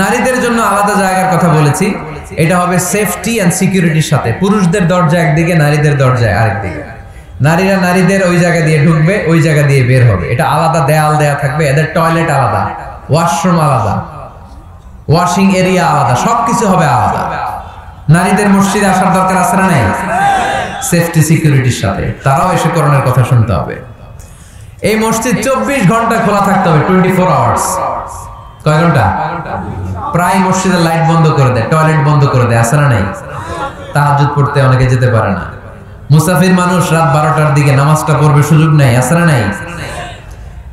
Speaker 1: নারীদের জন্য আলাদা জায়গার কথা বলেছি, এটা হবে সেফটি এন্ড সিকিউরিটির সাথে। পুরুষদের দরজা একদিকে, নারীদের দরজা আরেকদিকে। নারীরা নারীদের ওই জায়গা দিয়ে ঢুকবে, ওই জায়গা দিয়ে বের হবে। এটা আলাদা দেয়াল দেয়া থাকবে, এদের টয়লেট আলাদা, ওয়াশরুম আলাদা, ওয়াশিং এরিয়া আলাদা, সবকিছু হবে আলাদা। নারীদের মসজিদে আসার দরকার আছে না নাই? সেফটি সিকিউরিটির সাথে তারাও এসে কোরআনের কথা শুনতে হবে। এই মসজিদ 24 ঘন্টা খোলা থাকতে হবে, 24 আওয়ার্স। কয় ঘন্টা? প্রায় মসজিদের লাইট বন্ধ করে দেয়, টয়লেট বন্ধ করে দেয়, আছে না নাই? তাহাজ্জুদ পড়তে অনেকে যেতে পারে না, মুসাফির মানুষ রাত 12টার দিকে নামাজটা পড়বে, সুযোগ নাই, আছে না নাই?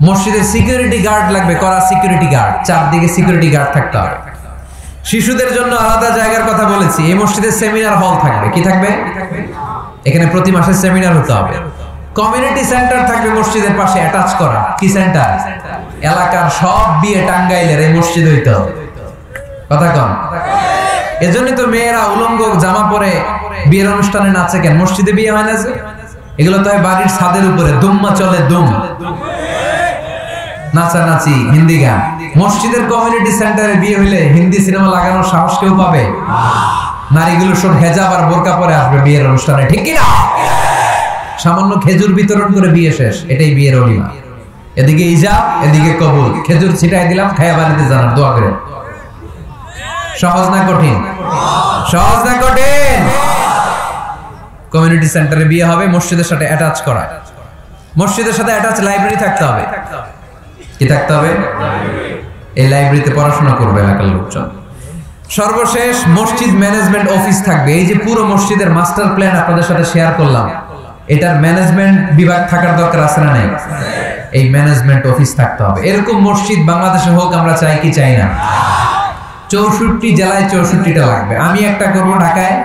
Speaker 1: মসজিদের সিকিউরিটি গার্ড লাগবে, কড়া সিকিউরিটি গার্ড, চারদিকে সিকিউরিটি গার্ড থাকতে হবে। শিশুদের জন্য আলাদা জায়গার কথা বলেছি। এই মসজিদে সেমিনার হল থাকবে। কি থাকবে? এখানে প্রতি মাসে সেমিনার হতে হবে। কমিউনিটি সেন্টার থাকবে মসজিদের পাশে অ্যাটাচ করা। কি সেন্টার? এলাকার সব বিয়ে টাঙ্গাইলের এই মসজিদ হইতে হবে। কথা কন। এজন্যই তো মেয়েরা উলঙ্গ জামা পরে বিয়ের অনুষ্ঠানে নাচে কেন? মসজিদে বিয়ে হয় না যে? এগুলো তো হয় বাড়ির ছাদের উপরে, দুম্মা চলে দুম, নাচানাচি, হিন্দি গান। মসজিদের কমিউনিটি সেন্টারে বিয়ে হইলে হিন্দি সিনেমা লাগানোর সাহস কেউ পাবে? নারীগুলো সব হেজাব আর বোরকা পরে আসবে বিয়ের অনুষ্ঠানে, ঠিক কি না? সামান্য খেজুর বিতরণ করে বিয়ে শেষ, এটাই বিয়ের অলিমা। এদিকে ইজাব, এদিকে কবুল। খেজুর ছিটাই দিলাম, খায়া বাড়িতে জানার দোয়া করে। সহজ না কঠিন? সহজ না কঠিন? কমিউনিটি সেন্টারে বিয়ে হবে, মসজিদের সাথে অ্যাটাচ করা। মসজিদের সাথে অ্যাটাচ লাইব্রেরি থাকতে হবে। কি থাকতে হবে? এই লাইব্রেরিতে পড়াশোনা করবে এলাকার লোকজন। সর্বশেষ মসজিদ ম্যানেজমেন্ট অফিস থাকবে। এই যে পুরো মসজিদের মাস্টার প্ল্যান আপনাদের সাথে শেয়ার করলাম, এটার ম্যানেজমেন্ট বিভাগ থাকার দরকার আছে না নাই? এই ম্যানেজমেন্ট অফিস থাকতে হবে। এরকম মসজিদ বাংলাদেশে হোক, আমরা চাই কি চাই না? 64 জেলায় 64টা লাগবে। আমি একটা করব ঢাকায়,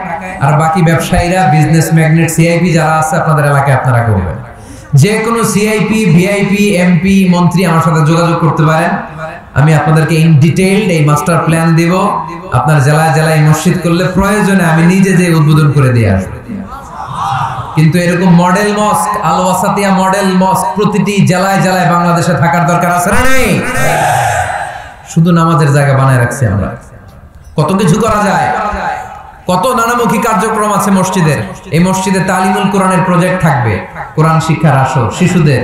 Speaker 1: আর বাকি ব্যবসায়ীরা, বিজনেস ম্যাগনেট, সিআইপি যারা আছে আপনাদের এলাকায় আপনারা করবেন। যে কোনো সিআইপি, ভিআইপি, এমপি, মন্ত্রী আমার সাথে যোগাযোগ করতে পারেন। আমি আপনাদেরকে ইন ডিটেইলড এই মাস্টার প্ল্যান দিব। আপনার জেলায় জেলায় মসজিদ করলে প্রয়োজনে আমি নিজে যে উদ্বোধন করে দিয়ে আসবো। কিন্তু এরকম মডেল মস্ক, আল ওয়াসাতিয়া মডেল মস্ক প্রতিটি জেলায় জেলায় বাংলাদেশে থাকার দরকার আছে না নাই? শুধু নামাজের জায়গা বানায় রাখছি আমরা। কত কিছু করা যায়, কত নানামুখী কার্যক্রম আছে মসজিদের। এই মসজিদে তালিমুল কোরআনের প্রজেক্ট থাকবে, কোরআন শিক্ষার আসর, শিশুদের,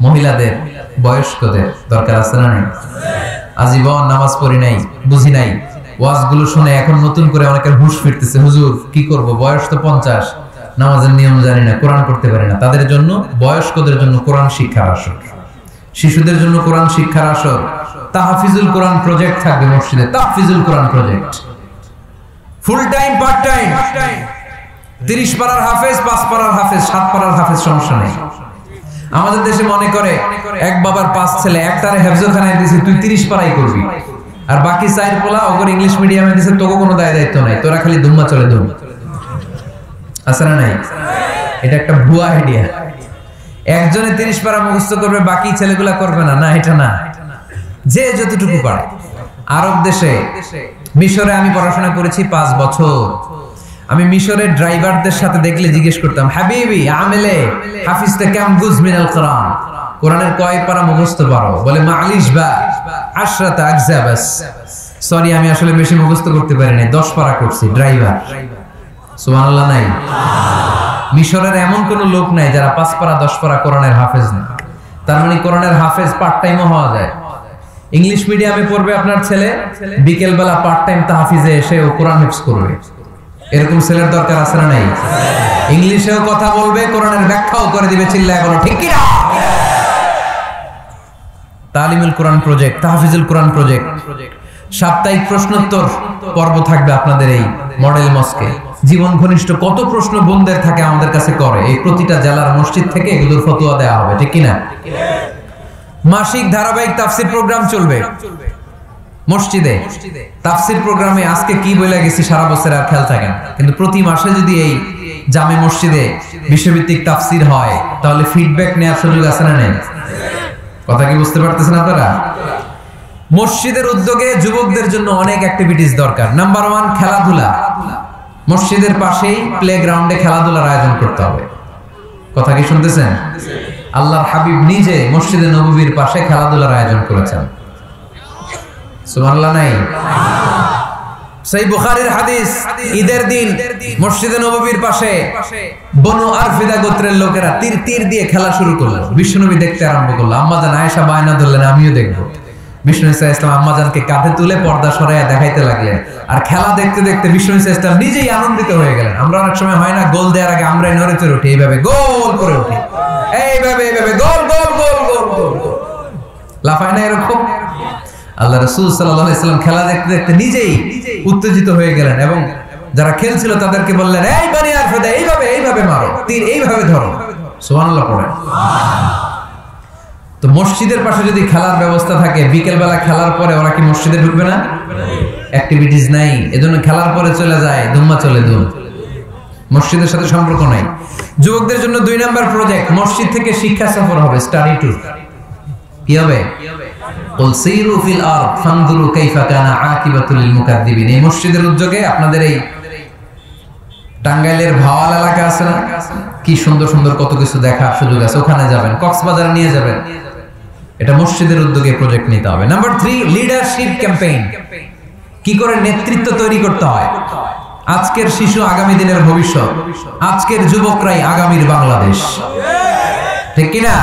Speaker 1: মহিলাদের, বয়স্কদের দরকার আছে না নাই? আজীবন নামাজ পড়ি নাই, বুঝি নাই, ওয়াজগুলো শুনে এখন নতুন করে অনেকের হুঁশ ফিরতেছে, হুজুর কি করব, বয়স তো 50, নামাজের নিয়ম জানি না, কোরআন পড়তে পারি না। তাদের জন্য, বয়স্কদের জন্য কোরআন শিক্ষার আসর, শিশুদের জন্য কোরআন শিক্ষার আসর, তাহফিজুল কোরআন প্রজেক্ট থাকবে মসজিদে। তাহফিজুল কোরআন project full time, part time. 30 পারার হাফেজ, 5 পারার হাফেজ, 7 পারার হাফেজ, সমস্যা নেই। আমাদের দেশে মনে করে এক বাবার 5 ছেলে, একটারে হেফজখানায় দিয়েছে, তুই 30 পারাই করবি, আর বাকি 4 পোলা ওগর ইংলিশ মিডিয়ামে দিয়েছে, তোকে কোনো দায় দায়িত্ব নাই, তোরা খালি দুম্মা চলে দুম। আছে না নাই? এটা একটা ভুয়া আইডিয়া। একজনে 30 পারা মুখস্থ করবে, বাকি ছেলেগুলা করবে না। না, এটা না, যে যতটুকু পারে। আরব দেশে, মিশরে আমি পড়াশোনা করেছি 5 বছর। আমি মিশরের ড্রাইভারদের সাথে দেখলে জিজ্ঞেস করতাম, হাবিবি আমেলে হাফিজতে কাম গুজ মিনাল কোরআন, কোরআনের কয় পারা মুখস্থ পারো? বলে মালিশ বা আশরাতা আজজা বাস। সরি, আমি আসলে বেশি মুখস্থ করতে পারি না, 10 পারা করছি। ড্রাইভার, সুবহানাল্লাহ নাই? মিশরের এমন কোন লোক নাই যারা 5 পারা 10 পারা কোরআনের হাফেজ না। তার মানে কোরআনের হাফেজ পার্ট টাইমও হওয়া যায়। ইংলিশ মিডিয়ামে পড়বে আপনার ছেলে, বিকেল বেলা পার্ট টাইম তাহফিজে এসে ও কোরআন হিফজ করবে। এরকম ছেলের দরকার আছে না নাই? ইংলিশেও কথা বলবে, কোরআনের ব্যাখ্যাও করে দিবে, চিল্লায় বলো ঠিক কি না? তালিমুল কোরআন প্রজেক্ট, তাহফিজুল কোরআন প্রজেক্ট। সাপ্তাহিক প্রশ্নোত্তর পর্ব থাকবে আপনাদের এই মডেল মস্কে। জীবন ঘনিষ্ঠ কত প্রশ্ন বোনদের থাকে আমাদের কাছে করে, এই প্রতিটা জেলার মসজিদ থেকে এগুলোর ফতোয়া দেওয়া হবে, ঠিক কি না? মাসিক ধারাবাহিক তাফসির প্রোগ্রাম চলবে মসজিদে। তাফসির প্রোগ্রামে আজকে কি বলে গেছি সারা বছর আর খেয়াল থাকে না, কিন্তু প্রতি মাসে যদি এই জামে মসজিদে বিশ্বভিত্তিক তাফসির হয়, তাহলে ফিডব্যাক নেওয়ার সুযোগ আছে না নেই? কথা কি বুঝতে পারতেছেন আপনারা? মসজিদের উদ্যোগে যুবকদের জন্য অনেক অ্যাক্টিভিটিস দরকার। নাম্বার 1, খেলাধুলা। মসজিদের পাশেই প্লেগ্রাউন্ডে খেলাধুলার আয়োজন করতে হবে। কথা কি শুনতেছেন? আল্লাহর হাবিব নিজে মসজিদে নববীর পাশে খেলাধুলার আয়োজন করেছেন। সুবহানাল্লাহ নাই? সহিহ বুখারীর হাদিস, ঈদের দিন মসজিদে নববীর পাশে বনু আরফিদা গোত্রের লোকেরা তীর দিয়ে খেলা শুরু করলো। বিশ্বনবী দেখতে আরম্ভ করলো। আম্মা জান আয়েশা বায়না ধরলেন, আমিও দেখবো। বিষ্ণু ইসা ইসলাম আম্মাজানকে কাঁধে তুলে পর্দা সরাইয়া দেখাইতে লাগলেন। আর খেলা দেখতে দেখতে বিষ্ণু ইসা ইসলাম নিজেই আনন্দিত হয়ে গেলেন। আমরা অনেক সময় হয় না, গোল দেওয়ার আগে আমরাই নড়ে চড়ে উঠি, এইভাবে গোল করে উঠি, এইভাবে গোল গোল গোল গোল গোল লাফায় না এরকম। আল্লাহ রাসূল সাল্লাল্লাহু আলাইহি ওয়াসাল্লাম খেলা দেখতে দেখতে নিজেই উত্তেজিত হয়ে গেলেন এবং যারা খেলছিল তাদেরকে বললেন, এই বনি আরফাদা, এইভাবে মারো, তীর এইভাবে ধরো। সুবহানাল্লাহ পড়েন। তো মসজিদের পাশে যদি খেলার ব্যবস্থা থাকে, বিকেল বেলা খেলার পরে ওরা কি মসজিদে ঢুকবে না? অ্যাক্টিভিটিস নাই, এজন্য খেলার পরে চলে যায়, দুম্মা চলে দুম, মসজিদের সাথে সম্পর্ক নাই। যুবকদের জন্য 2 নাম্বার প্রজেক্ট, মসজিদ থেকে শিক্ষা সফর হবে, স্টাডি ট্যুর। কি হবে? কুল সিরু ফিল আরদ ফানজুরু কাইফা কানা আকিবাতুল মুকাদ্দিবিন। এই মসজিদের উদ্যোগে আপনাদের এই টাঙ্গাইলের ভাওয়াল এলাকা আছে না, কি সুন্দর সুন্দর কত কিছু দেখার সুযোগ আছে, ওখানে যাবেন, কক্সবাজারে নিয়ে যাবেন। এটা মসজিদের উদ্যোগে প্রজেক্ট নিতে হবে। Number 3, leadership campaign. কি করে নেতৃত্ব তৈরি করতে হয়। আজকের শিশু আগামী দিনের ভবিষ্যৎ, আজকের যুবকরাই আগামীর বাংলাদেশ, ঠিক কিনা?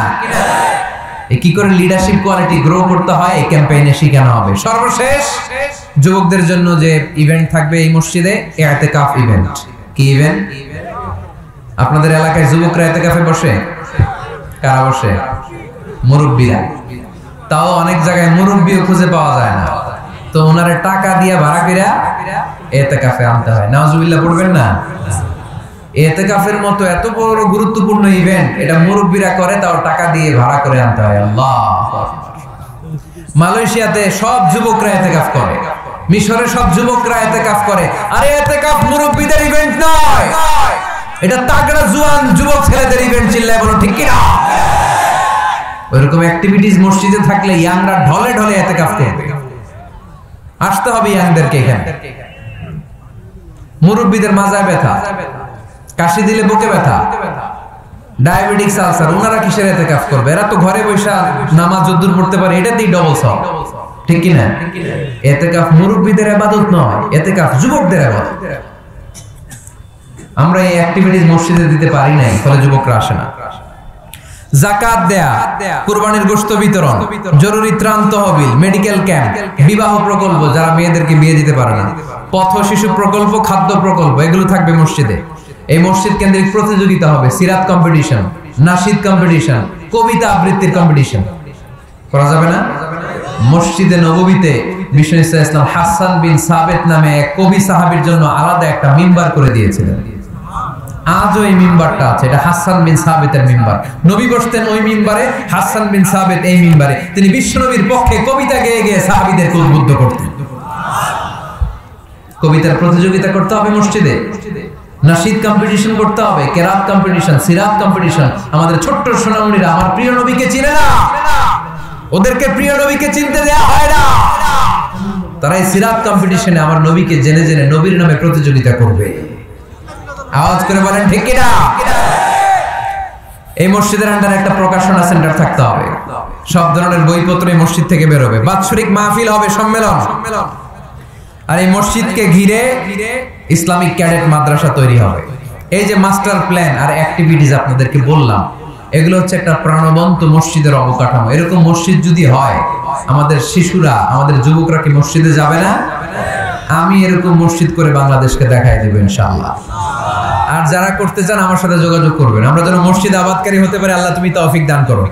Speaker 1: কি করে লিডারশিপ কোয়ালিটি গ্রো করতে হয় এই ক্যাম্পেইনে শেখানো হবে। সর্বশেষ যুবকদের জন্য যে ইভেন্ট থাকবে এই মসজিদে, ইতিকাফ ইভেন্ট। কি ইভেন্ট? আপনাদের এলাকায় যুবকরা ইতিকাফে বসে? কারা বসে? মুরব্বীরা। তাও অনেক জায়গায় মুরব্বীও খুঁজে পাওয়া যায় না, তো ওনারে টাকা দিয়ে ভাড়া কইরা ইতিকাফে আনতে হয়। নাউজুবিল্লাহ পড়বেন না? ইতিকাফের মতো এত বড় গুরুত্বপূর্ণ ইভেন্ট এটা মুরব্বীরা করে, তাও টাকা দিয়ে ভাড়া করে আনতে হয়। আল্লাহু আকবার। মালয়েশিয়াতে সব যুবকরা ইতিকাফ করে, মিশরে সব যুবকরা ইতিকাফ করে। আরে ইতিকাফ মুরব্বীদের ইভেন্ট নয়, এটা তাগড়া জওয়ান যুবক ছেলেদের ইভেন্ট। চিল্লায় বলো ঠিক কি না? ওইরকম অ্যাক্টিভিটিস মসজিদে থাকলে ইয়াংরা ঢলে ঢলে ইতিকাফ করবে। আসতে হবে ইয়াংদেরকে এখানে। মুরব্বীদের মাজায় ব্যথা, কাশি দিলে বুকে ব্যথা, ডায়াবেটিস, আলসার, ওনারা কিসের ইতিকাফ করবে? এরা তো ঘরে বসে নামাজ যদ্দুর পড়তে পারে, এটাতেই ডবল সওয়াব, ঠিক কি না? ইতিকাফ মুরব্বীদের ইবাদত নয়, ইতিকাফ যুবকদের ইবাদত। আমরা এই অ্যাক্টিভিটিস মসজিদে দিতে পারি নাই, ফলে যুবকরা আসে না। যাকাত দেয়া, কুরবানির গোশত বিতরণ, জরুরি ত্রাণ তহবিল, মেডিকেল ক্যাম্প, বিবাহ প্রকল্প যারা মেয়েদেরকে বিয়ে দিতে পারে না, পথ শিশু প্রকল্প, খাদ্য প্রকল্প, এগুলো থাকবে মসজিদে। এই মসজিদ কেন্দ্রিক প্রতিযোগিতা হবে, সিরাত কম্পিটিশন, নাশিদ কম্পিটিশন, কবিতা আবৃত্তির কম্পিটিশন। করা যাবে না? মসজিদে নববীতে বিষ্ণু ইসলাম হাসান বিন সাবিত নামে এক কবি সাহাবীর জন্য আলাদা একটা মিম্বার করে দিয়েছিলেন। আজও এই মিম্বারটা আছে, এটা হাসান বিন সাবিতের মিম্বার। নবী বসতেন ওই মিম্বারে, হাসান বিন সাবিত এই মিম্বারে। তিনি বিশ্বনবীর পক্ষে কবিতা গেয়ে গেয়ে সাহাবীদেরকে উদ্বুদ্ধ করতেন। কবিতার প্রতিযোগিতা করতে হবে মসজিদে, নাশিদ কম্পিটিশন করতে হবে, কেরাত কম্পিটিশন, সিরাত কম্পিটিশন। আমাদের ছোট্ট সোনামণিরা আমার প্রিয় নবীকে চিনে না, ওদেরকে প্রিয় নবীকে চিনতে দেয়া হয় না। তারা এই সিরাত কম্পিটিশনে আমার নবীকে জেনে জেনে নবীর নামে প্রতিযোগিতা করবে। আওয়াজ করে বলেন ঠিক কি না? এই মসজিদের আন্ডারে একটা প্রকাশনা সেন্টার থাকতে হবে, সব ধরনের বইপত্র এই মসজিদ থেকে বের হবে, বাৎসরিক মাহফিল হবে, সম্মেলন। আর এই মসজিদকে ঘিরে ইসলামিক ক্যাডেট মাদ্রাসা তৈরি হবে। এই যে মাস্টার প্ল্যান আর অ্যাক্টিভিটিস আপনাদেরকে বললাম, এগুলো হচ্ছে একটা প্রাণবন্ত মসজিদের অবকাঠামো। এরকম মসজিদ যদি হয়, আমাদের শিশুরা, আমাদের যুবকরা কি মসজিদে যাবে না? আমি এরকম মসজিদ করে বাংলাদেশকে দেখাই দেব ইনশাআল্লাহ। আর যারা করতে চান আমার সাথে যোগাযোগ করবেন, আমরা যেন মসজিদ আবাদকারী হতে পারি। আল্লাহ তুমি তৌফিক দান করো।